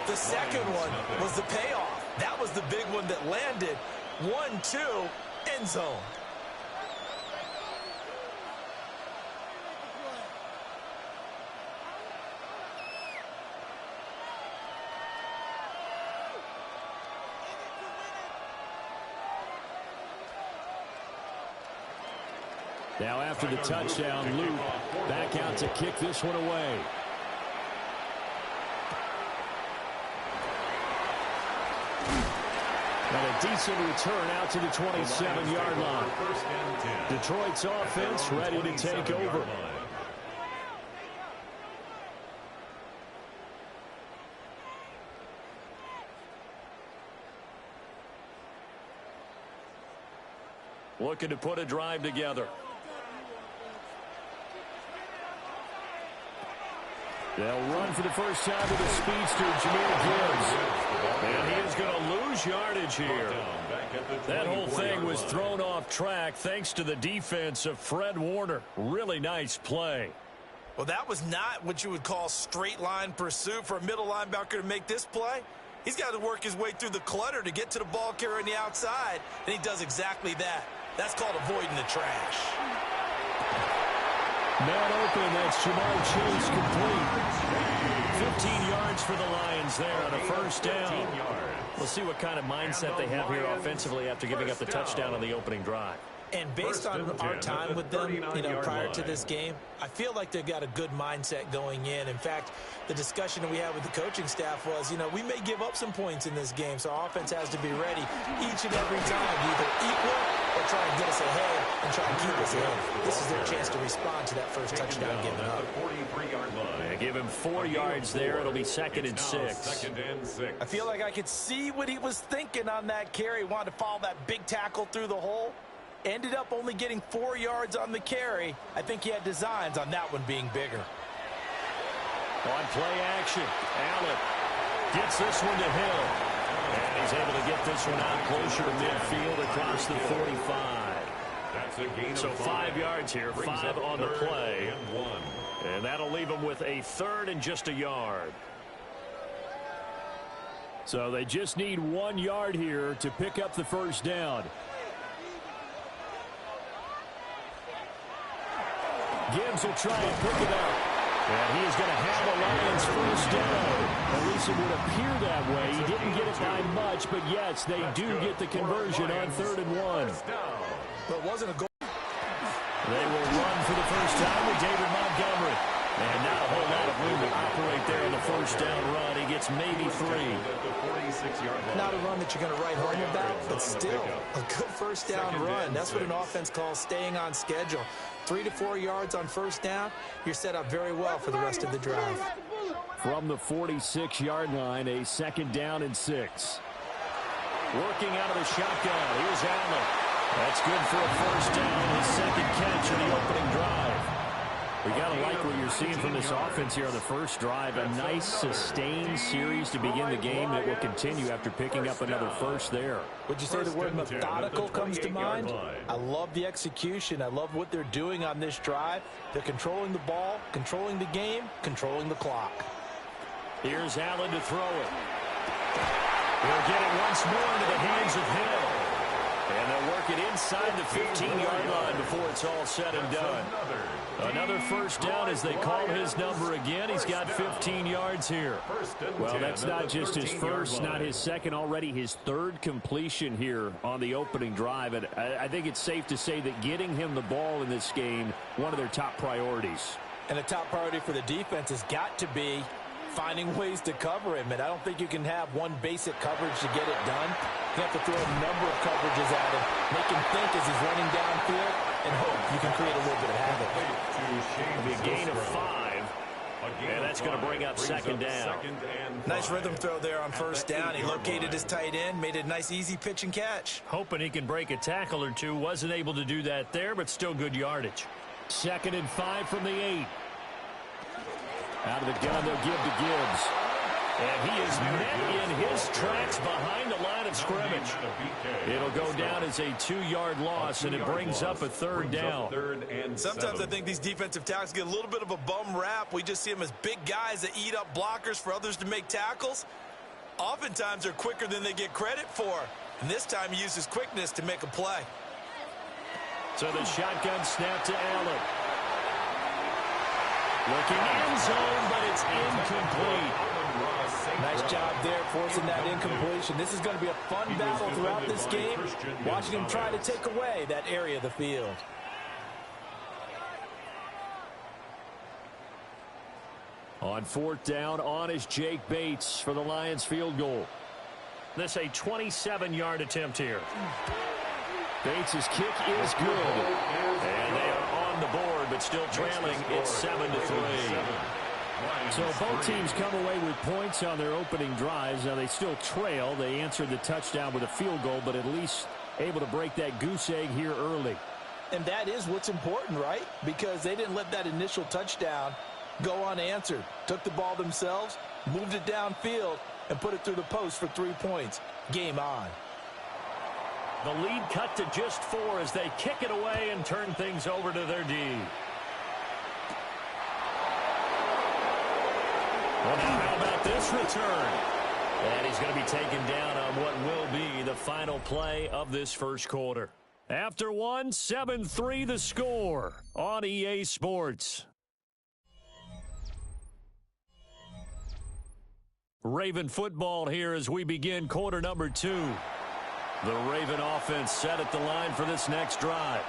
the second one was the payoff. That was the big one that landed. 1-2, end zone. Now after the touchdown, Luke back out to kick this one away. And a decent return out to the 27-yard line. Detroit's offense ready to take over. Looking to put a drive together. They'll run for the first time with the speedster, Jahmyr Gibbs. And he is going to lose yardage here. That whole thing was thrown off track thanks to the defense of Fred Warner. Really nice play. Well, that was not what you would call straight line pursuit for a middle linebacker to make this play. He's got to work his way through the clutter to get to the ball carrier on the outside, and he does exactly that. That's called avoiding the trash. Man open, that's Jamar Chase complete. 15 yards for the Lions there on a first down. We'll see what kind of mindset they have here offensively after giving up the touchdown on the opening drive. And based on our time with them, prior to this game, I feel like they've got a good mindset going in. In fact, the discussion that we had with the coaching staff was, we may give up some points in this game, so our offense has to be ready each and every time, either equal or try and get us ahead and try and keep us ahead. This is their chance to respond to that first touchdown given up. They give him 4 yards there. It'll be second and 6. I feel like I could see what he was thinking on that carry. He wanted to follow that big tackle through the hole. Ended up only getting 4 yards on the carry. I think he had designs on that one being bigger. On play action, Allen gets this one to Hill. And he's able to get this one out closer to midfield across the 45. That's a gain So of 5 yards here, 5 on the play. And that'll leave him with a third and just a yard. So they just need 1 yard here to pick up the first down. Gibbs will try and pick it up. And he is going to have the Lions first down. At least it would appear that way. He didn't get it by much, but yes, they do get the conversion on 3rd and 1. But it wasn't a goal. They will run for the first time with David Montgomery. And not a whole lot of room to operate there on the first down run. he gets maybe 3. Not a run that you're going to write home about, but still a good first down run. That's what an offense calls staying on schedule. 3 to 4 yards on first down, you're set up very well for the rest of the drive. From the 46-yard line, a 2nd down and 6. Working out of the shotgun. Here's Allen. That's good for a first down, his 2nd catch of the opening drive. We got to like what you're seeing from this offense here on the first drive. A nice, sustained series to begin the game that will continue after picking up another first there. Would you say the word methodical comes to mind? I love the execution. I love what they're doing on this drive. They're controlling the ball, controlling the game, controlling the clock. Here's Allen to throw it. He'll get it once more into the hands of Hill. And they'll work it inside the 15-yard line before it's all said and done. Another first down as they call his number again. He's got 15 yards here. Well, that's not just his first, not his second, already his 3rd completion here on the opening drive. And I think it's safe to say that getting him the ball in this game, one of their top priorities. And the top priority for the defense has got to be finding ways to cover him. And I don't think you can have one basic coverage to get it done. You have to throw a number of coverages at him, make him think as he's running downfield, and hope you can create a little bit of havoc. A gain of 5. And that's going to bring up 2nd down. Nice rhythm throw there on first down. He located his tight end, made it a nice easy pitch and catch. Hoping he can break a tackle or two. Wasn't able to do that there, but still good yardage. 2nd and 5 from the 8. Out of the gun, they'll give to Gibbs. And he is met in his tracks behind the line of scrimmage. It'll go down as a 2-yard loss, and it brings up a 3rd down. Sometimes I think these defensive tackles get a little bit of a bum rap. We just see them as big guys that eat up blockers for others to make tackles. Oftentimes, they're quicker than they get credit for. And this time, he uses quickness to make a play. So the shotgun snap to Allen. Looking end zone, but it's incomplete. Nice job there forcing that incompletion. This is going to be a fun battle throughout this game, watching him try to take away that area of the field. On 4th down, on is Jake Bates for the Lions field goal. This a 27-yard attempt here. Bates' kick is good. And they are on the board, but still trailing. It's 7-3. So both teams come away with points on their opening drives. Now they still trail. They answered the touchdown with a field goal, but at least able to break that goose egg here early. And that is what's important, right? Because they didn't let that initial touchdown go unanswered. Took the ball themselves, moved it downfield, and put it through the post for 3 points. Game on. The lead cut to just 4 as they kick it away and turn things over to their D. Well, now how about this return? And he's going to be taken down on what will be the final play of this first quarter. After 1, 7-3 the score on EA Sports. Raven football here as we begin quarter number 2. The Raven offense set at the line for this next drive.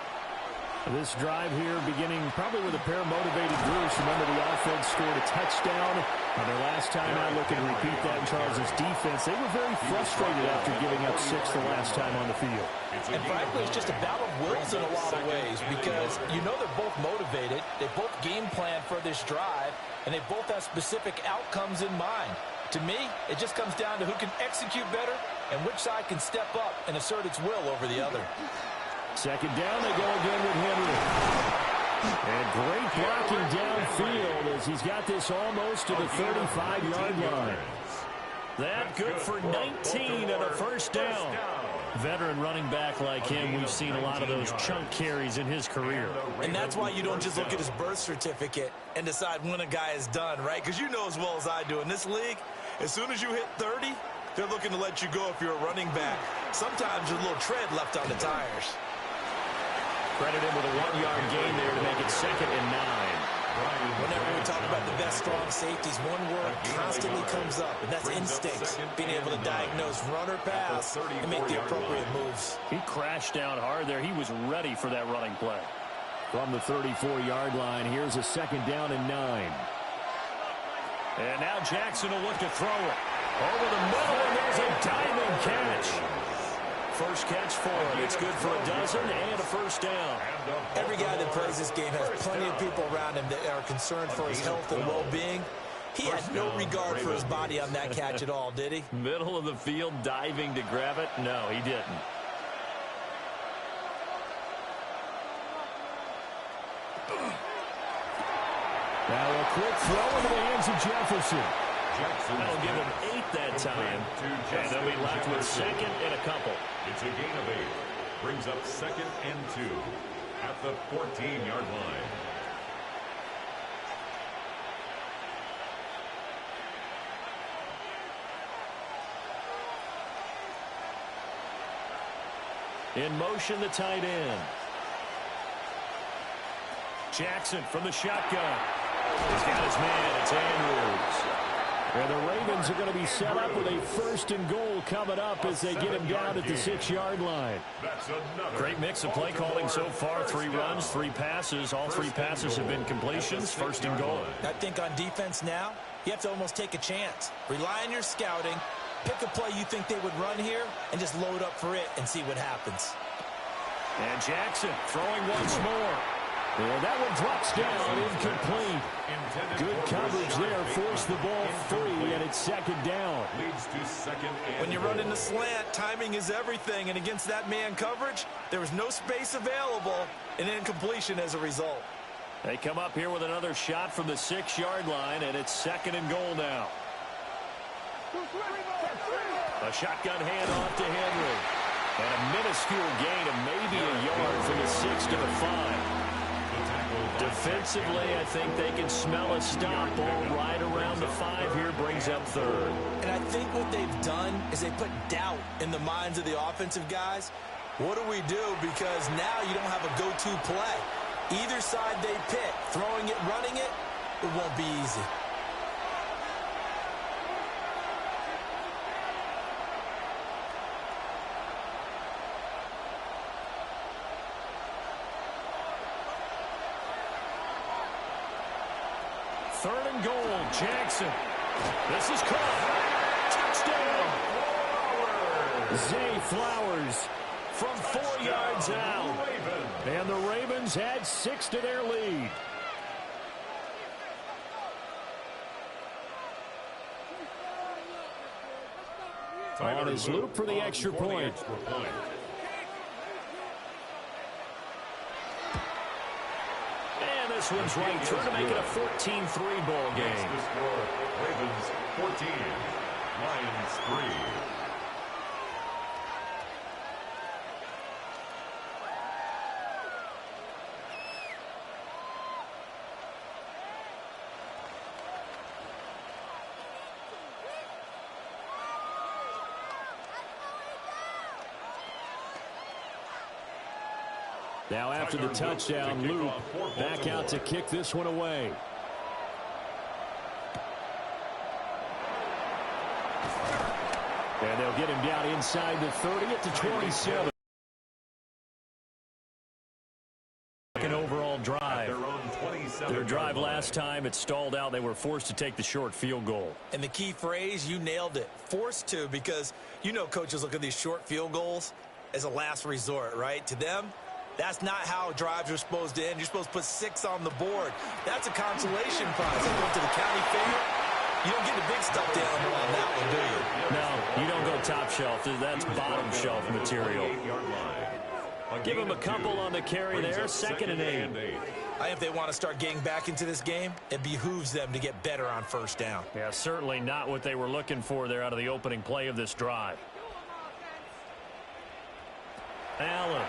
This drive here beginning probably with a pair of motivated groups. Remember, the offense scored a touchdown on their last time out. Looking to repeat that in Charles' defense. They were very frustrated after giving up 6 the last time on the field. And frankly, it's just a battle of wills in a lot of ways because you know they're both motivated. They both game plan for this drive, and they both have specific outcomes in mind. To me, it just comes down to who can execute better and which side can step up and assert its will over the other. 2nd down, they go again with Henry. And great blocking downfield as he's got this almost to the 35-yard line. That good for 19 and a first down. Veteran running back like him, we've seen a lot of those chunk carries in his career. And that's why you don't just look at his birth certificate and decide when a guy is done, right? Because you know as well as I do, in this league, as soon as you hit 30, they're looking to let you go if you're a running back. Sometimes there's a little tread left on the tires. Credit him with a 1-yard gain there to make it 2nd and 9. Whenever we talk about the best strong safeties, one word constantly comes up, and that's instinct. Being able to diagnose run or pass and make the appropriate moves. He crashed down hard there. He was ready for that running play. From the 34-yard line, here's a 2nd down and 9. And now Jackson will look to throw it. Over the middle, and there's a diving catch. First catch for him. It's good for a dozen and a first down. Every guy that plays this game has plenty of people around him that are concerned for his health and well-being. He had no regard for his body on that catch at all, did he? Middle of the field, diving to grab it? No, he didn't. Now a quick throw into the hands of Jefferson. That'll give him 8 that time. And they'll be left with second and a couple. It's a gain of 8. Brings up second and 2 at the 14-yard line. In motion, the tight end. Jackson from the shotgun. He's got his man. It's Andrews. And the Ravens are going to be set up with a first and goal coming up as they get him down at the 6-yard line. Great mix of play calling so far. 3 runs, 3 passes. All 3 passes have been completions. First and goal. I think on defense now, you have to almost take a chance. Rely on your scouting. Pick a play you think they would run here and just load up for it and see what happens. And Jackson throwing once more. And that one drops down, incomplete. Good coverage there, forced the ball free, and it's second down. Leads to second and When you run in the slant, timing is everything, and against that man coverage, there was no space available, and incompletion as a result. They come up here with another shot from the 6-yard line, and it's second and goal now. A shotgun handoff to Henry. And a minuscule gain of maybe a yard from the 6 to the 5. Defensively, I think they can smell a stop ball right around the 5 here, brings up third. And I think what they've done is they put doubt in the minds of the offensive guys. What do we do? Because now you don't have a go-to play. Either side they pick, throwing it, running it, it won't be easy. Third and goal, Jackson. This is caught. Touchdown. Zay Flowers from 4 yards out. And the Ravens add 6 to their lead. On his loop for the extra point. This one's right through to make it a 14-3 ball game. The score, Ravens 14, Lions 3. Now after the touchdown, Luke back out to kick this one away. And they'll get him down inside the 30 at the 27. An overall drive. Their drive last time, it stalled out. They were forced to take the short field goal. And the key phrase, you nailed it. Forced to, because you know coaches look at these short field goals as a last resort, right? To them, that's not how drives are supposed to end. You're supposed to put 6 on the board. That's a consolation prize. They go to the county fair. You don't get the big stuffed animal on that one, do you? No, you don't go top shelf. That's bottom shelf material. Give him a couple on the carry there. Second and 8. I think if they want to start getting back into this game, it behooves them to get better on first down. Yeah, certainly not what they were looking for there out of the opening play of this drive. Allen.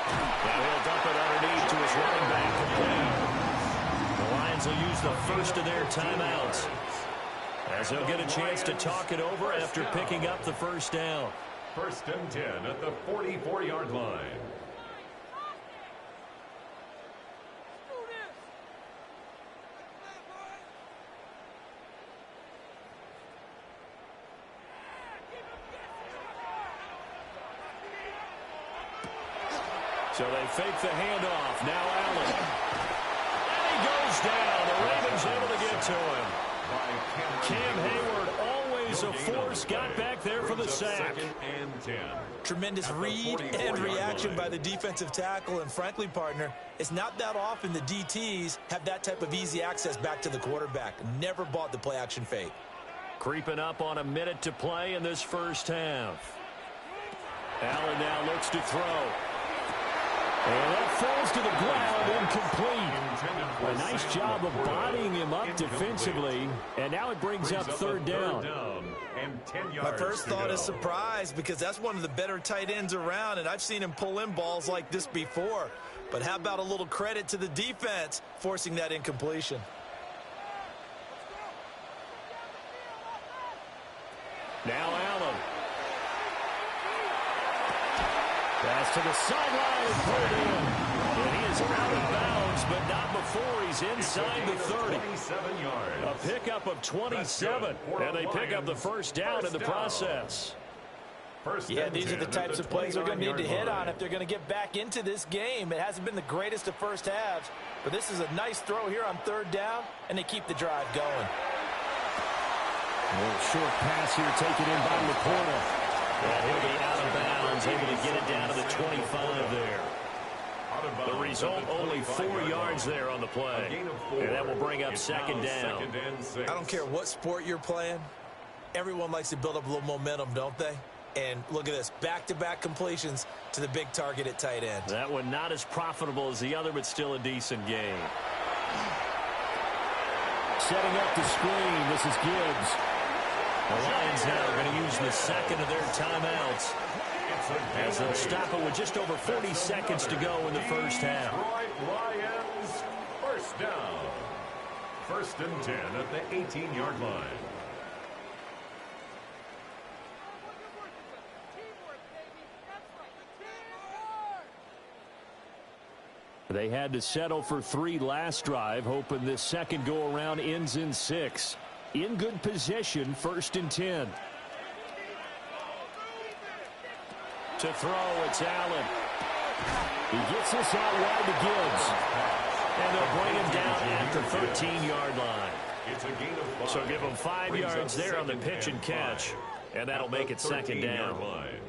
Now he'll dump it underneath to his running back. The Lions will use the first of their timeouts, as they'll get a chance to talk it over after picking up the first down. First and 10 at the 44-yard line. So they fake the handoff. Now Allen. And he goes goes down. The Ravens able to get to him. Cam Hayward, always a force, got back there for the sack. Tremendous read and reaction by the defensive tackle. And frankly, partner, it's not that often the DTs have that type of easy access back to the quarterback. Never bought the play action fake. Creeping up on a minute to play in this first half. Allen now looks to throw. And that falls to the ground, incomplete. A nice job of bodying him up defensively. And now it brings up third down. My first thought is surprise, because that's one of the better tight ends around, and I've seen him pull in balls like this before. But how about a little credit to the defense forcing that incompletion? Now Allen. Pass to the sideline and pulled in. And he is out of bounds, but not before he's inside the 30. A pickup of 27, and they pick up the first down in the process. Yeah, these are the types of plays they're going to need to hit on if they're going to get back into this game. It hasn't been the greatest of first halves, but this is a nice throw here on third down, and they keep the drive going. A little short pass here taken in by Laporta. And he'll be out of bounds, able to get it down to the 25 there. The result, only 4 yards there on the play. And that will bring up second down. I don't care what sport you're playing. Everyone likes to build up a little momentum, don't they? And look at this, back-to-back completions to the big target at tight end. That one not as profitable as the other, but still a decent game. Setting up the screen, this is Gibbs. The Lions now are going to use the second of their timeouts as they'll stop it with just over 40 seconds to go in the first half. Lions, first down. First and 10 at the 18-yard line. They had to settle for 3 last drive, hoping this second go-around ends in 6. In good position, first and 10. To throw, it's Allen. He gets this out wide to Gibbs. And they'll bring him down at the 13-yard line. So give him 5 yards there on the pitch and catch. And that'll make it second down.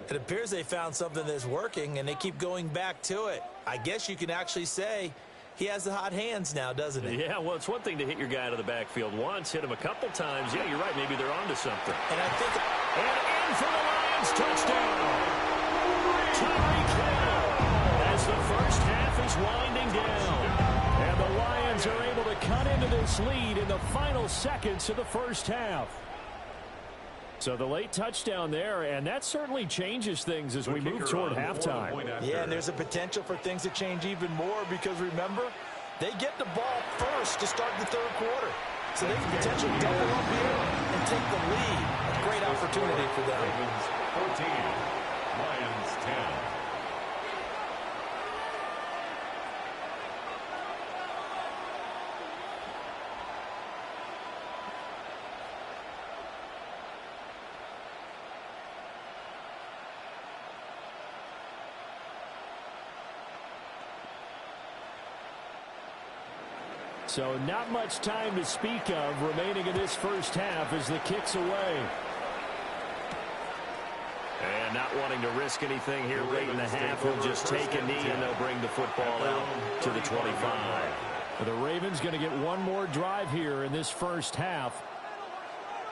It appears they found something that's working, and they keep going back to it. I guess you can actually say he has the hot hands now, doesn't he? Yeah, well, it's one thing to hit your guy out of the backfield once, hit him a couple times. Yeah, you're right. Maybe they're onto something. And I think... And in for the Lions, touchdown. Tyreek Hill as the first half is winding down. And the Lions are able to cut into this lead in the final seconds of the first half. So the late touchdown there, and that certainly changes things as we move toward halftime. Yeah, and there's a potential for things to change even more because, remember, they get the ball first to start the third quarter. So they can potentially double up here and take the lead. A great opportunity for them. Ravens 14, Lions 10. So not much time to speak of remaining in this first half as the kick's away. And not wanting to risk anything here late in the half, he'll just take a knee and they'll bring the football out to the 25. The Ravens going to get one more drive here in this first half.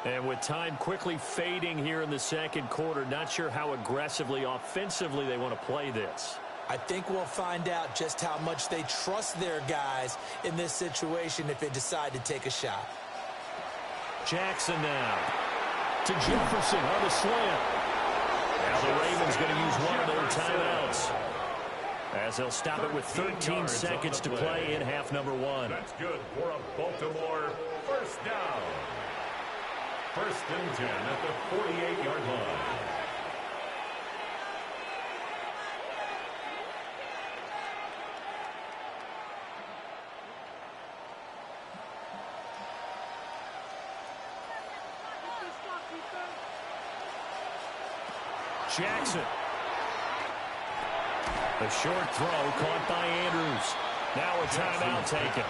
And with time quickly fading here in the second quarter, not sure how aggressively, offensively they want to play this. I think we'll find out just how much they trust their guys in this situation if they decide to take a shot. Jackson now to Jefferson on the slant. Now the Ravens going to use one of their timeouts as they'll stop it with 13 seconds to play in half number 1. That's good for a Baltimore first down. First and 10 at the 48-yard line. Jackson. A short throw caught by Andrews. Now a timeout taken.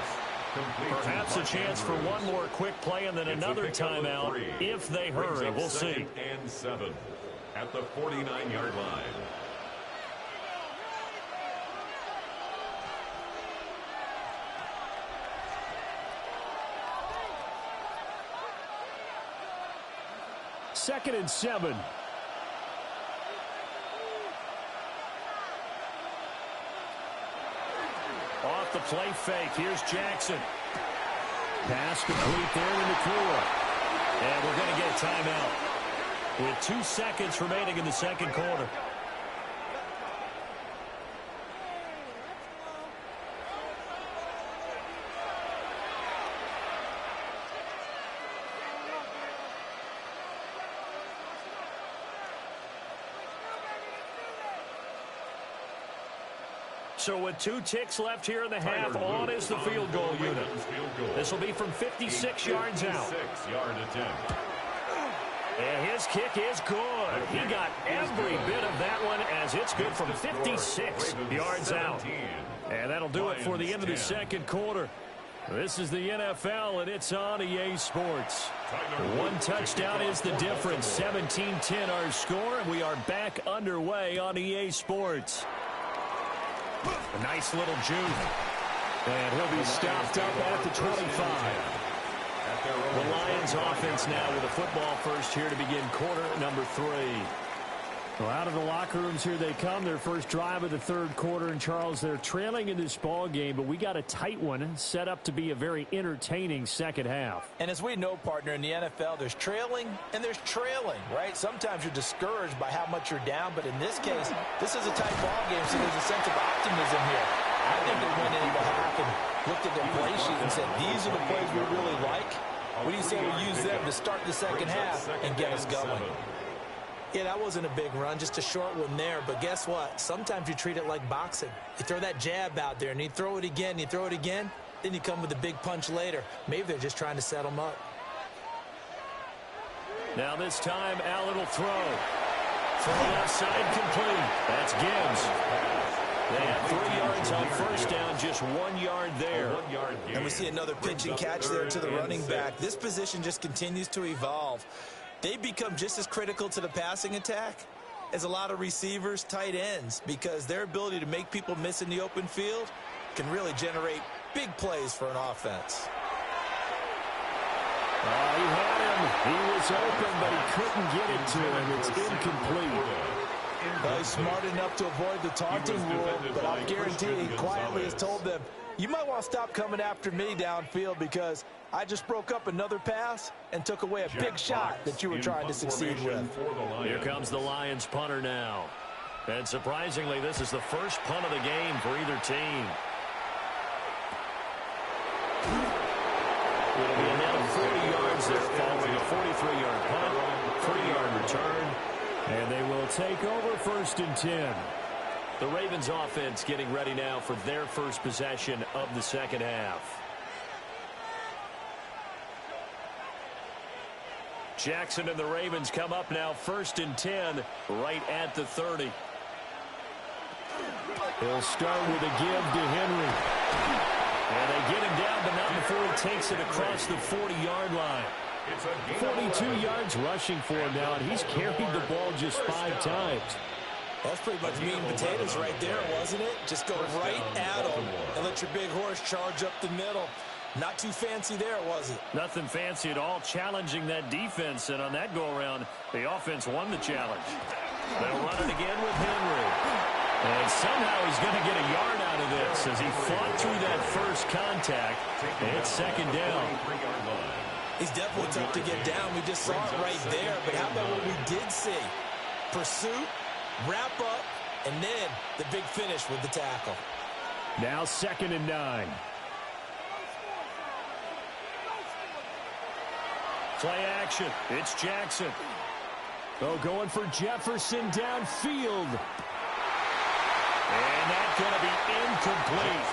Perhaps a chance for one more quick play and then another timeout if they hurry. We'll see. And 7 at the 49-yard line. Second and 7. Off the play fake. Here's Jackson. Pass complete there to Nakua. And we're going to get a timeout with 2 seconds remaining in the second quarter. So with 2 ticks left here in the half, on is the field goal unit. This will be from 56 yards out. And his kick is good. He got every bit of that one as it's good from 56 yards out. And that'll do it for the end of the second quarter. This is the NFL, and it's on EA Sports. 1 touchdown is the difference. 17-10 our score, and we are back underway on EA Sports. A nice little juke. And he'll be stopped up at the 25. The Lions offense now with a football first here to begin quarter number 3. Well, out of the locker rooms here they come. Their first drive of the third quarter. And, Charles, they're trailing in this ball game, but we got a tight one set up to be a very entertaining second half. And as we know, partner, in the NFL, there's trailing and there's trailing, right? Sometimes you're discouraged by how much you're down, but in this case, this is a tight ball game, so there's a sense of optimism here. I think they went into the half and looked at their play sheet and said, these are the plays we really like. What do you say we use them to start the second half and get us going? Yeah, that wasn't a big run, just a short one there. But guess what? Sometimes you treat it like boxing. You throw that jab out there, and you throw it again, you throw it again, then you come with a big punch later. Maybe they're just trying to set them up. Now this time, Allen will throw. From the left side, complete. That's Gibbs. They have 3 yards on first down, just 1 yard there. And we see another pitch and catch there to the running back. This position just continues to evolve. They become just as critical to the passing attack as a lot of receivers, tight ends, because their ability to make people miss in the open field can really generate big plays for an offense. He had him. He was open, but he couldn't get it to him. It's incomplete. Well, he's smart enough to avoid the taunting rule, but I'll guarantee he quietly has told them, you might want to stop coming after me downfield because I just broke up another pass and took away a big shot that you were trying to succeed with. Here comes the Lions punter now. And surprisingly, this is the first punt of the game for either team. It'll be a net of 40 yards there following a 43-yard punt, 3-yard return. And they will take over first and 10. The Ravens offense getting ready now for their first possession of the second half. Jackson and the Ravens come up now first and 10 right at the 30. He'll start with a give to Henry. And they get him down, but not before he takes it across the 40-yard line. 42 yards rushing for him now, and he's carried the ball just 5 times. That's pretty much meat and potatoes right there, wasn't it? Just go right at him and let your big horse charge up the middle. Not too fancy there, was it? Nothing fancy at all, challenging that defense. And on that go-around, the offense won the challenge. They'll run it again with Henry. And somehow he's going to get a yard out of this as he fought through that first contact. It's second down. He's definitely tough to get down. We just saw it right there. But how about what we did see? Pursuit, wrap up, and then the big finish with the tackle. Now second and 9. Play action. It's Jackson. Oh, going for Jefferson downfield. And that's going to be incomplete.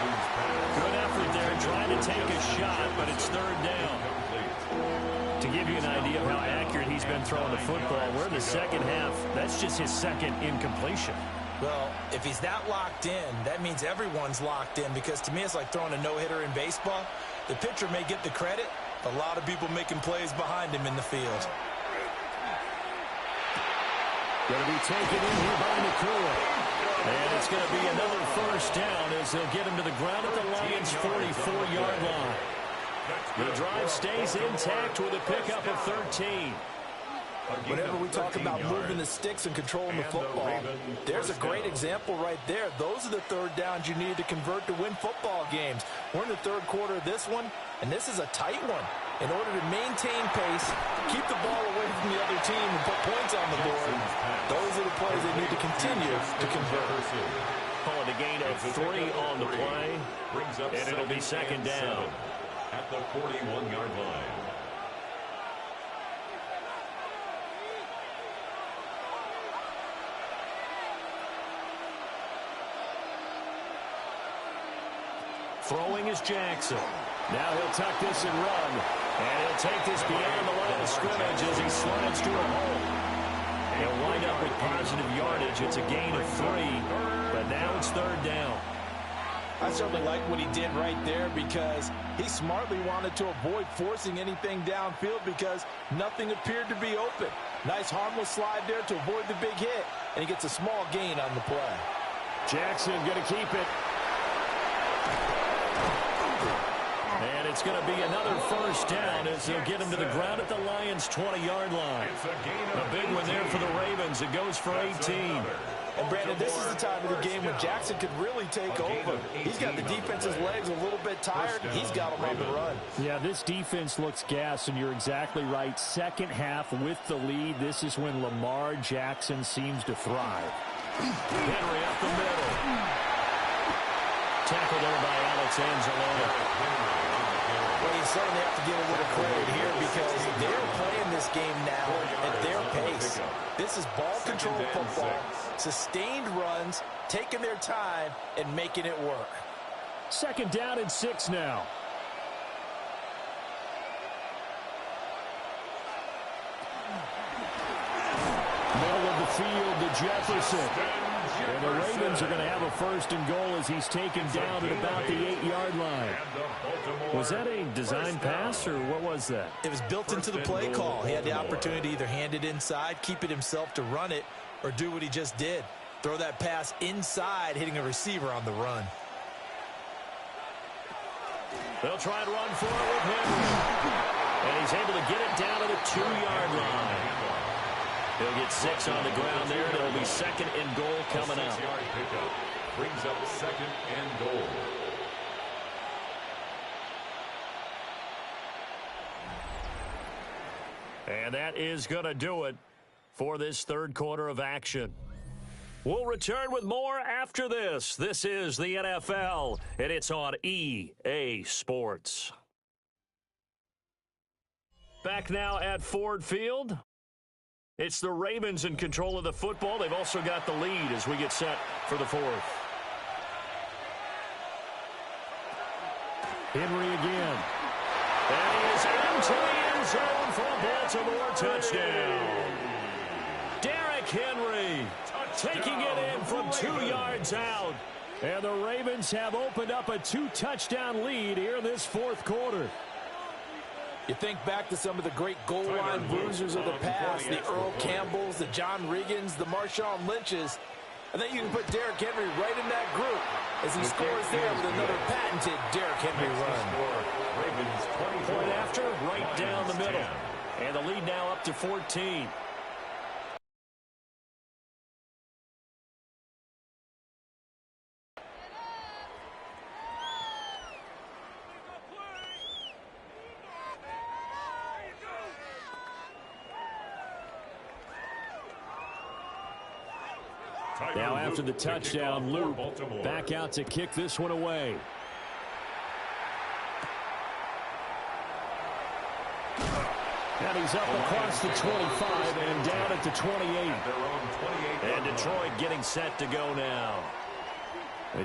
Good effort there trying to take a shot, but it's third down. To give you an idea of how accurate he's been throwing the football, we're in the second half. That's just his second incompletion. Well, if he's that locked in, that means everyone's locked in, because to me it's like throwing a no-hitter in baseball. The pitcher may get the credit. A lot of people making plays behind him in the field. Going to be taken in here by Nakua. And it's going to be another first down as they'll get him to the ground at the Lions' 44-yard line. The drive stays intact with a pickup of 13. Whenever we talk about moving the sticks and controlling the football, there's a great example right there. Those are the third downs you need to convert to win football games. We're in the third quarter of this one, and this is a tight one. In order to maintain pace, keep the ball away from the other team and put points on the board, those are the plays they need to continue to convert. Calling a gain of 3 on the play, and it'll be second down at the 41-yard line. Throwing is Jackson. Now he'll tuck this and run. And he'll take this beyond the line of scrimmage as he slides to a hole. He'll wind up with positive yardage. It's a gain of 3, but now it's third down. I certainly like what he did right there because he smartly wanted to avoid forcing anything downfield because nothing appeared to be open. Nice harmless slide there to avoid the big hit, and he gets a small gain on the play. Jackson going to keep it. And it's going to be another first down as they'll get him to the ground at the Lions' 20-yard line. A big one there for the Ravens. It goes for 18. And, Brandon, this is the time of the game when Jackson could really take over. He's got the defense's legs a little bit tired. He's got them on the run. Yeah, this defense looks gassed, and you're exactly right. Second half with the lead, this is when Lamar Jackson seems to thrive. Henry up the middle. Tackled there by Alex Anzalone. Well, you certainly have to give a little credit here because they're playing this game now at their pace. This is ball control football, sustained runs, taking their time, and making it work. Second down and 6 now. Middle of the field to Jefferson. And the Ravens are going to have a first and goal as he's taken down at about the 8-yard line. Was that a design pass, or what was that? It was built into the play call. He had the opportunity to either hand it inside, keep it himself to run it, or do what he just did. Throw that pass inside, hitting a receiver on the run. They'll try and run for it with Henry. And he's able to get it down to the 2-yard line. He'll get 6 on the ground there, and it'll be second and goal coming up. Brings up second and goal. And that is going to do it for this third quarter of action. We'll return with more after this. This is the NFL, and it's on EA Sports. Back now at Ford Field. It's the Ravens in control of the football. They've also got the lead as we get set for the fourth. Henry again. And he is into the end zone for a Baltimore touchdown. Derrick Henry taking it in from 2 yards out. And the Ravens have opened up a 2-touchdown lead here in this fourth quarter. You think back to some of the great goal line bruisers of the past, the Earl Campbells, the John Riggins, the Marshawn Lynches. I think you can put Derrick Henry right in that group as he scores there with another patented Derrick Henry run. Point after, right down the middle. And the lead now up to 14. Now after the touchdown, Luke back out to kick this one away. And he's up across the 25 and down at the 28. And Detroit getting set to go now.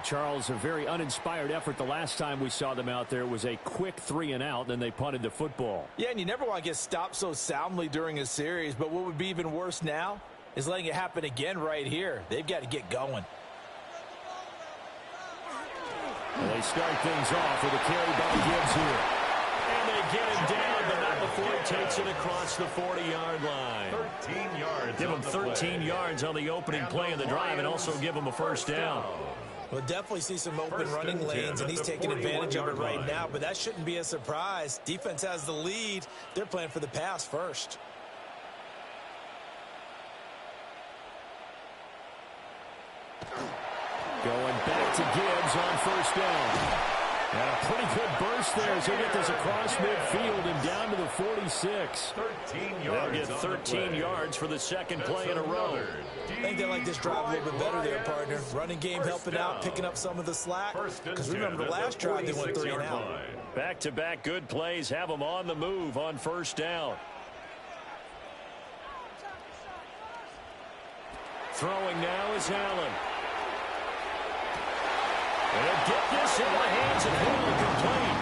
Charles, a very uninspired effort the last time we saw them out there. It was a quick 3-and-out, then they punted the football. Yeah, and you never want to get stopped so soundly during a series, but what would be even worse now is letting it happen again right here. They've got to get going. And they start things off with a carry by Gibbs here. get him down, but not before he takes it across the 40-yard line. 13 yards. Give him 13 yards on the opening play of the drive and also give him a first down. We'll definitely see some open running lanes, and he's taking advantage of it right now, but that shouldn't be a surprise. Defense has the lead. They're playing for the pass first. Going back to Gibbs on first down. And a pretty good burst there as he'll get this across midfield and down to the 46. 13 yards. They'll get 13 yards for the second play in a row. I think they like this drive a little bit better there, partner. Running game helping out, picking up some of the slack. Because remember the last drive they went 3 and out. Back-to-back good plays have them on the move on first down. Throwing now is Allen. And he'll get this in the hands of Hill, complete.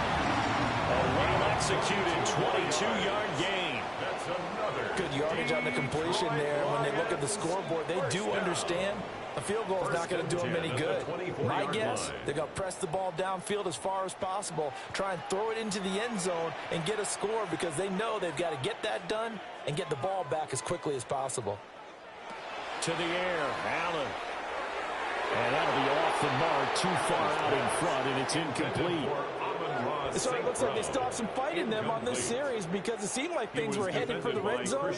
A well-executed 22-yard gain. That's another Good yardage on the completion there. When they look at the scoreboard, they do understand a field goal is not going to do them any good. My guess, they're going to press the ball downfield as far as possible, try and throw it into the end zone and get a score because they know they've got to get that done and get the ball back as quickly as possible. To the air, Allen. And that'll be off the mark, too far out in front, and it's incomplete. So it looks like they still have some fight in them on this series because it seemed like things were headed for the red zone.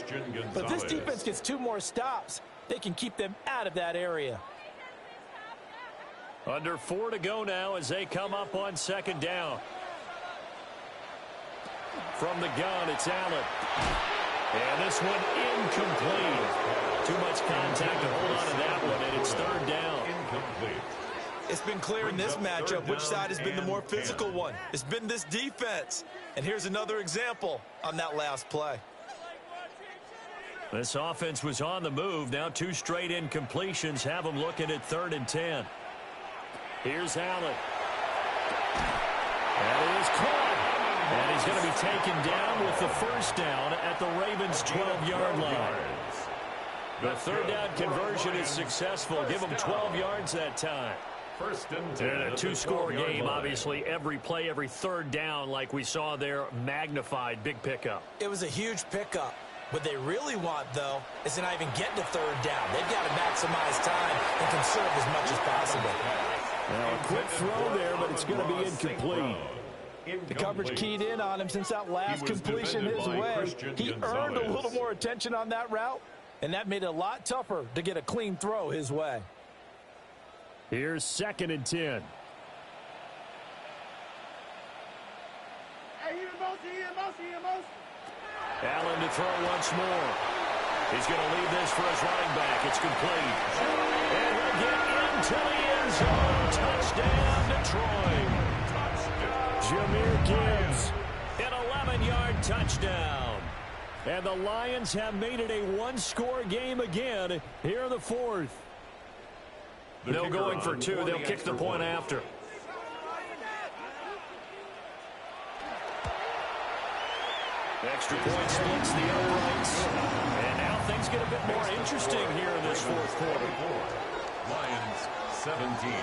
But this defense gets 2 more stops. They can keep them out of that area. Under 4 to go now as they come up on second down. From the gun, it's Allen. And this one incomplete. Too much contact to hold on to that one, and it's third down. Incomplete. It's been clear in this matchup which side has been the more physical one. It's been this defense. And here's another example on that last play. This offense was on the move. Now 2 straight incompletions have them looking at 3rd and 10. Here's Allen. That is caught. And he's going to be taken down with the first down at the Ravens' 12-yard line. The third down conversion is successful. Give them 12 yards that time. First and 10. And a 2-score game, obviously. Every play, every third down, like we saw there, magnified. Big pickup. It was a huge pickup. What they really want, though, is to not even get to third down. They've got to maximize time and conserve as much as possible. Now, a quick throw there, but it's going to be incomplete. The coverage keyed in on him since that last completion his way. He earned a little more attention on that route, and that made it a lot tougher to get a clean throw his way. Here's 2nd and 10. Allen to throw once more. He's going to leave this for his running back. It's complete. And he'll get into the end zone. Touchdown, Detroit. Jahmyr Gibbs, an 11-yard touchdown. And the Lions have made it a 1-score game again here in the 4th. They're going for 2. They'll kick the point after. Extra point splits the uprights. And now things get a bit more interesting here in this 4th quarter. Lions 17.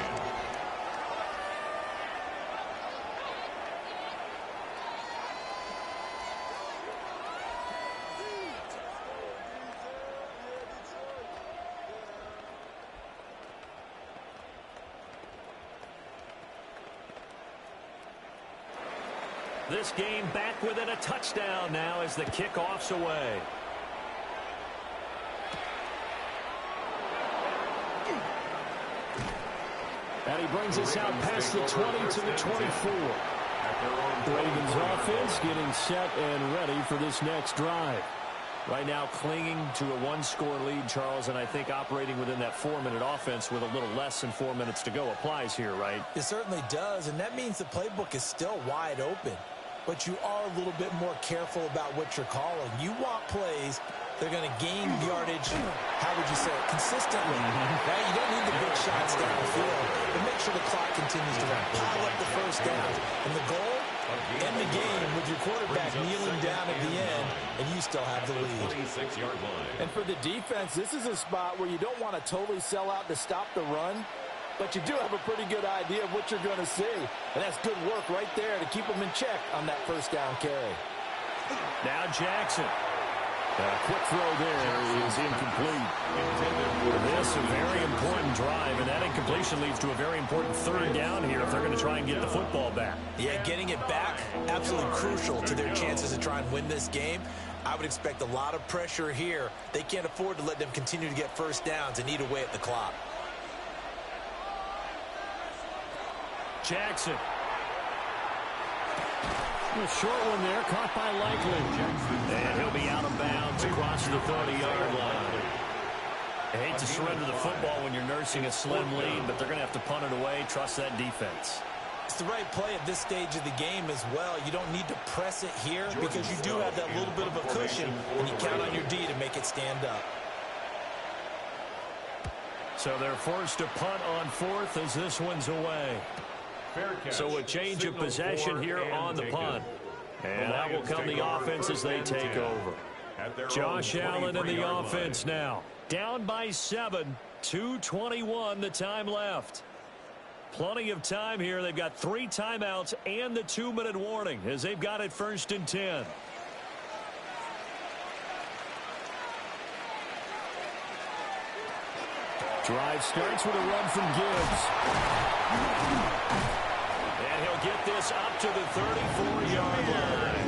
This game back within a touchdown now as the kickoff's away. And he brings us out past the 20 to the 24. Ravens offense getting set and ready for this next drive. Right now clinging to a 1-score lead, Charles, and I think operating within that 4-minute offense with a little less than 4 minutes to go applies here, right? It certainly does, and that means the playbook is still wide open. But you are a little bit more careful about what you're calling. You want plays they're going to gain yardage, how would you say it, consistently. Right? You don't need the big shots downfield, but make sure the clock continues to run. Pile up the first down. And the goal, end the game with your quarterback kneeling down at the end, and you still have the lead. 26-yard line. And for the defense, this is a spot where you don't want to totally sell out to stop the run, but you do have a pretty good idea of what you're going to see. And that's good work right there to keep them in check on that first down carry. Now Jackson. A quick throw there is incomplete. This a very important drive, and that incompletion leads to a very important third down here if they're going to try and get the football back. Yeah, getting it back, absolutely crucial to their chances to try and win this game. I would expect a lot of pressure here. They can't afford to let them continue to get first downs and eat away at the clock. Jackson. A short one there, caught by Likely. And he'll be out of bounds across the 30-yard line. I hate to surrender the football when you're nursing a slim lead, but they're going to have to punt it away. Trust that defense. It's the right play at this stage of the game as well. You don't need to press it here because you do have that little bit of a cushion, and you count on your D to make it stand up. So they're forced to punt on fourth as this one's away. So a change of possession here on the punt. And that will come the offense as they take over. Josh Allen in the offense now. Down by 7, 2:21 the time left. Plenty of time here. They've got 3 timeouts and the 2-minute warning as they've got it 1st and 10. Drive starts with a run from Gibbs. And he'll get this up to the 34-yard line.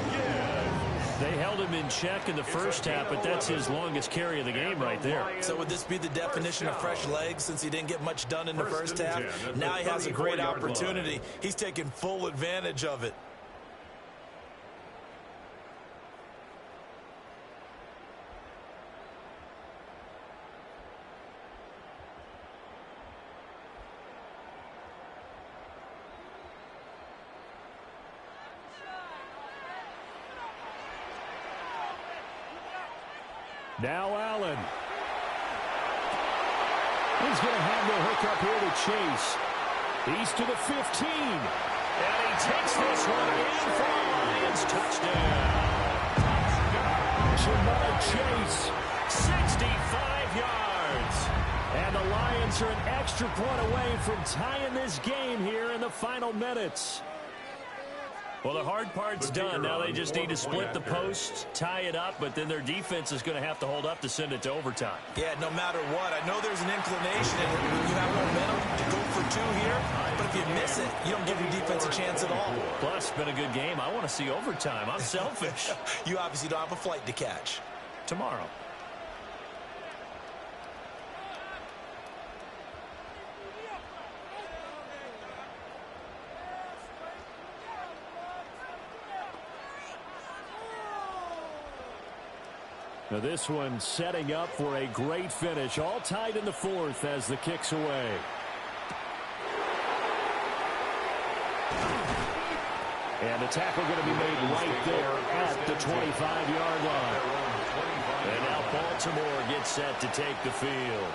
They held him in check in the first half, but that's his longest carry of the game right there. So would this be the definition of fresh legs since he didn't get much done in the first half? Now he has a great opportunity. He's taking full advantage of it. Now Allen. He's going to have the hook up here to Chase. He's to the 15. And he takes this one in for a Lions touchdown. Jamar Chase, 65 yards. And the Lions are an extra point away from tying this game here in the final minutes. Well, the hard part's done. Now they just need to split the post, tie it up, but then their defense is going to have to hold up to send it to overtime. Yeah, no matter what. I know there's an inclination, and you have momentum to go for 2 here, but if you miss it, you don't give your defense a chance at all. Plus, it's been a good game. I want to see overtime. I'm selfish. You obviously don't have a flight to catch. Tomorrow. Now this one setting up for a great finish. All tied in the 4th as the kick's away. And the tackle going to be made right there at the 25-yard line. And now Baltimore gets set to take the field.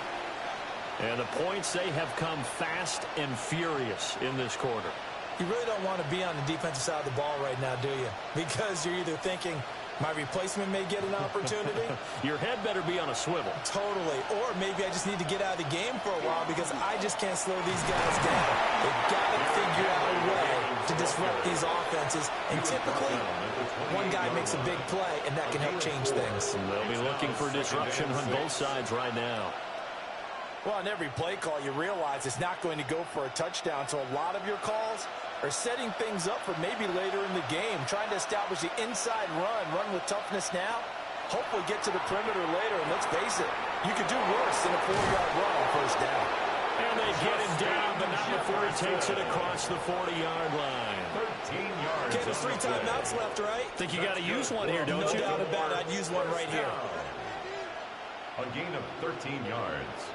And the points, they have come fast and furious in this quarter. You really don't want to be on the defensive side of the ball right now, do you? Because you're either thinking, my replacement may get an opportunity. Your head better be on a swivel. Totally. Or maybe I just need to get out of the game for a while because I just can't slow these guys down. They've got to figure out a way to disrupt these offenses. And typically, one guy makes a big play, and that can help change things. They'll be looking for disruption on both sides right now. Well, on every play call, you realize it's not going to go for a touchdown. So a lot of your calls are setting things up for maybe later in the game, trying to establish the inside run with toughness now, hopefully get to the perimeter later. And let's face it, you could do worse than a 4-yard run on first down. And they get him down, but not before he takes it across the 40-yard line. 13 yards. Okay, there's 3 timeouts left, right? Think you got to use one here, don't you? No doubt about it. I'd use one right here. A gain of 13 yards.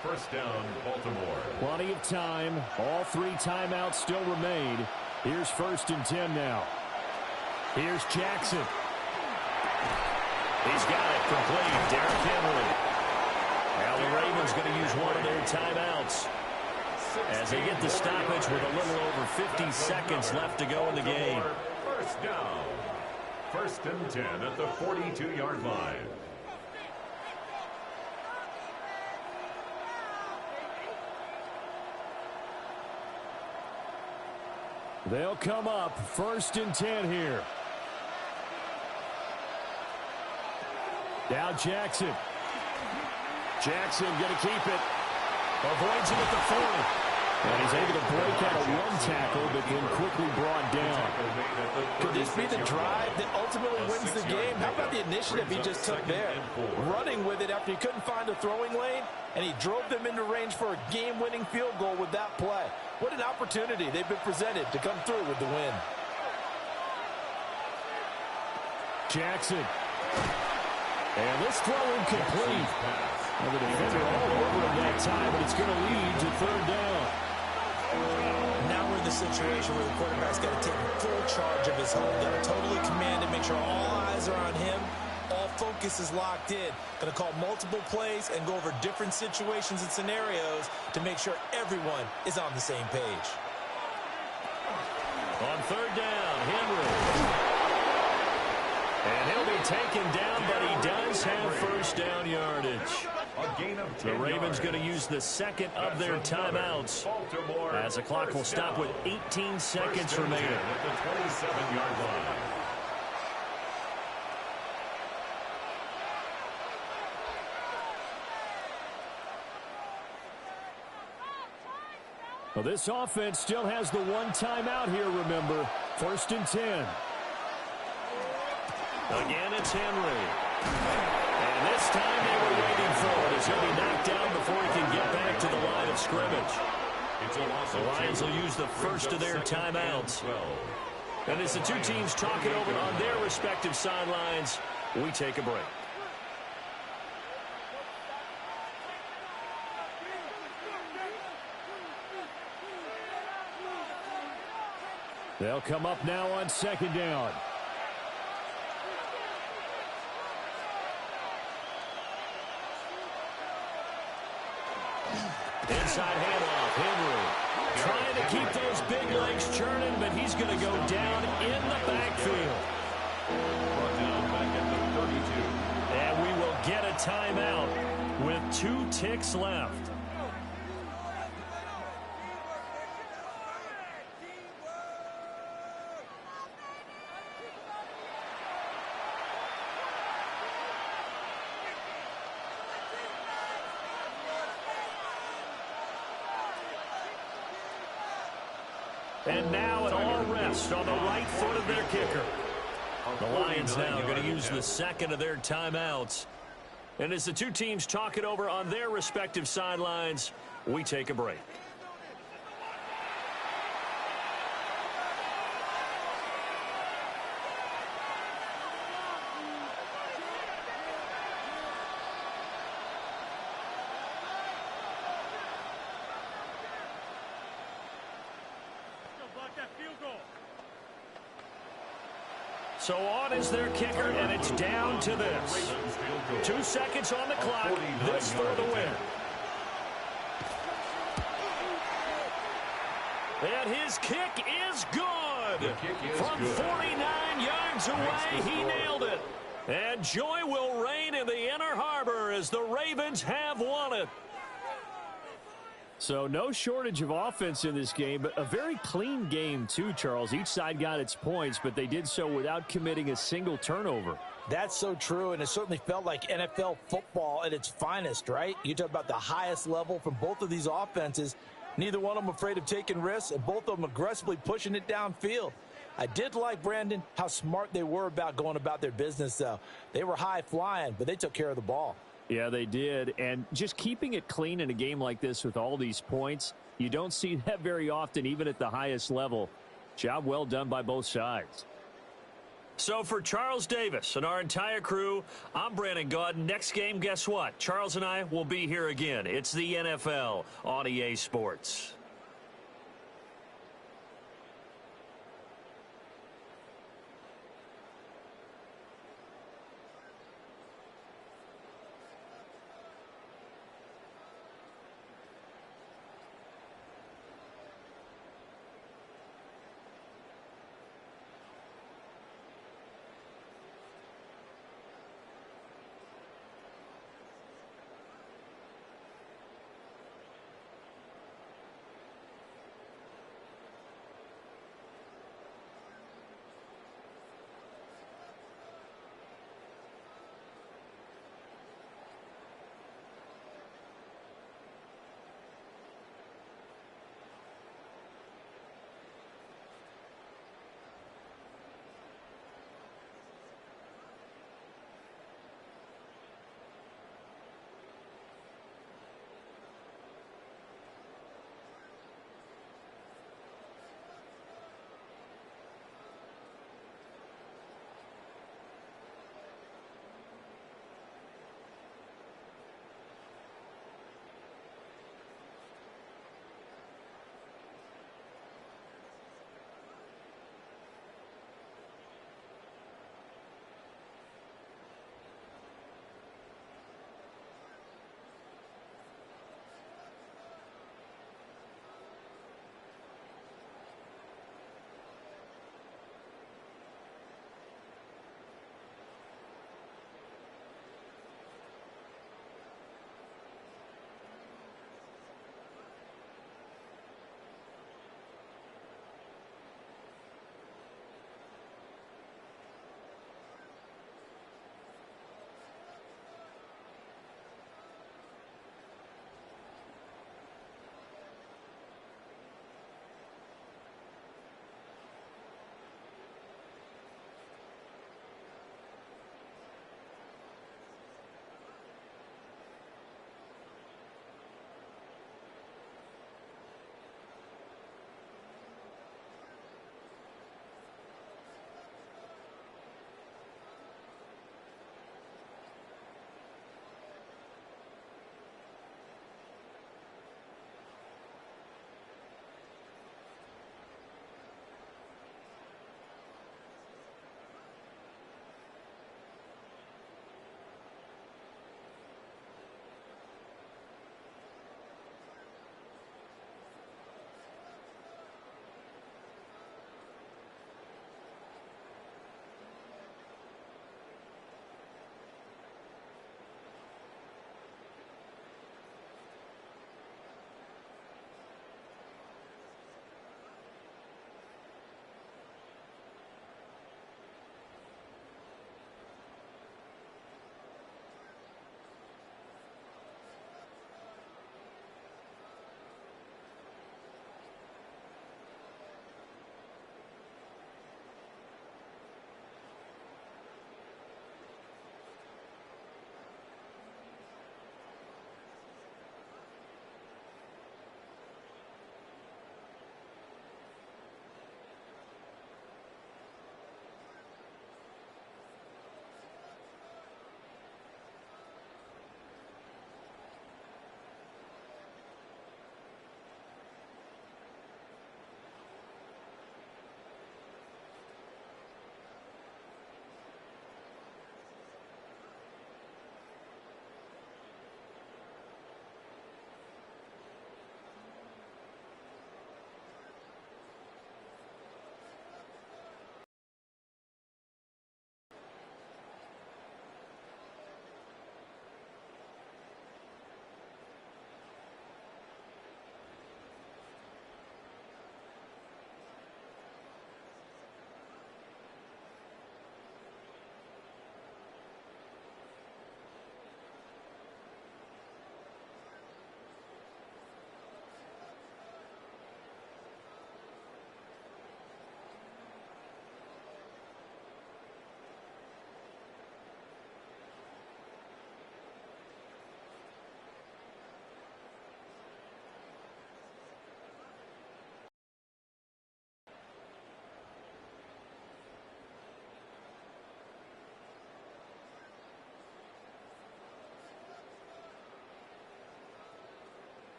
First down, Baltimore. Plenty of time. All 3 timeouts still remain. Here's 1st and 10 now. Here's Jackson. He's got it complete. Derrick Henry. Now the Ravens going to use one of their timeouts as they get the stoppage with a little over 50 seconds left to go in the game. First down. 1st and 10 at the 42-yard line. They'll come up 1st and 10 here. Now Jackson. Jackson going to keep it. Avoids it at the 40. And he's able to break out of one tackle, but then quickly brought down. Could this be the drive that ultimately wins the game? How about the initiative he just took there? Running with it after he couldn't find a throwing lane, and he drove them into range for a game-winning field goal with that play. What an opportunity they've been presented to come through with the win. Jackson. And this throw incomplete. And the defender all over him that time, but it's going to lead to 3rd down. Now we're in the situation where the quarterback's got to take full charge of his home. Got to totally command it, make sure all eyes are on him. All focus is locked in. Going to call multiple plays and go over different situations and scenarios to make sure everyone is on the same page. On 3rd down, Henry. And he'll be taken down, but he does have 1st down yardage. The Ravens going to use the 2nd of their timeouts as the clock will stop with 18 seconds remaining. At the 27-yard line. Well, this offense still has the one timeout here, remember. 1st and 10. Again, it's Henry. And this time they were waiting for it as he'll be knocked down before he can get back to the line of scrimmage. The Lions will use the 1st of their timeouts. And as the two teams talk it over on their respective sidelines, we take a break. They'll come up now on 2nd down. Inside handoff, Henry. Trying to keep those big legs churning, but he's going to go down in the backfield. Brought down back at the 32. And we will get a timeout with 2 ticks left. And now an all rest on the right foot of their kicker. The Lions now going to use the 2nd of their timeouts. And as the two teams talk it over on their respective sidelines, we take a break. So on is their kicker, and it's down to this. 2 seconds on the clock. This for the win. And his kick is good. From 49 yards away, he nailed it. And joy will reign in the Inner Harbor as the Ravens have won it. So no shortage of offense in this game, but a very clean game too, Charles. Each side got its points, but they did so without committing a single turnover. That's so true, and it certainly felt like NFL football at its finest, right? You talk about the highest level from both of these offenses. Neither one of them afraid of taking risks, and both of them aggressively pushing it downfield. I did like, Brandon, how smart they were about going about their business, though. They were high flying, but they took care of the ball. Yeah, they did. And just keeping it clean in a game like this with all these points, you don't see that very often, even at the highest level. Job well done by both sides. So for Charles Davis and our entire crew, I'm Brandon Gaudin. Next game, guess what? Charles and I will be here again. It's the NFL on EA Sports.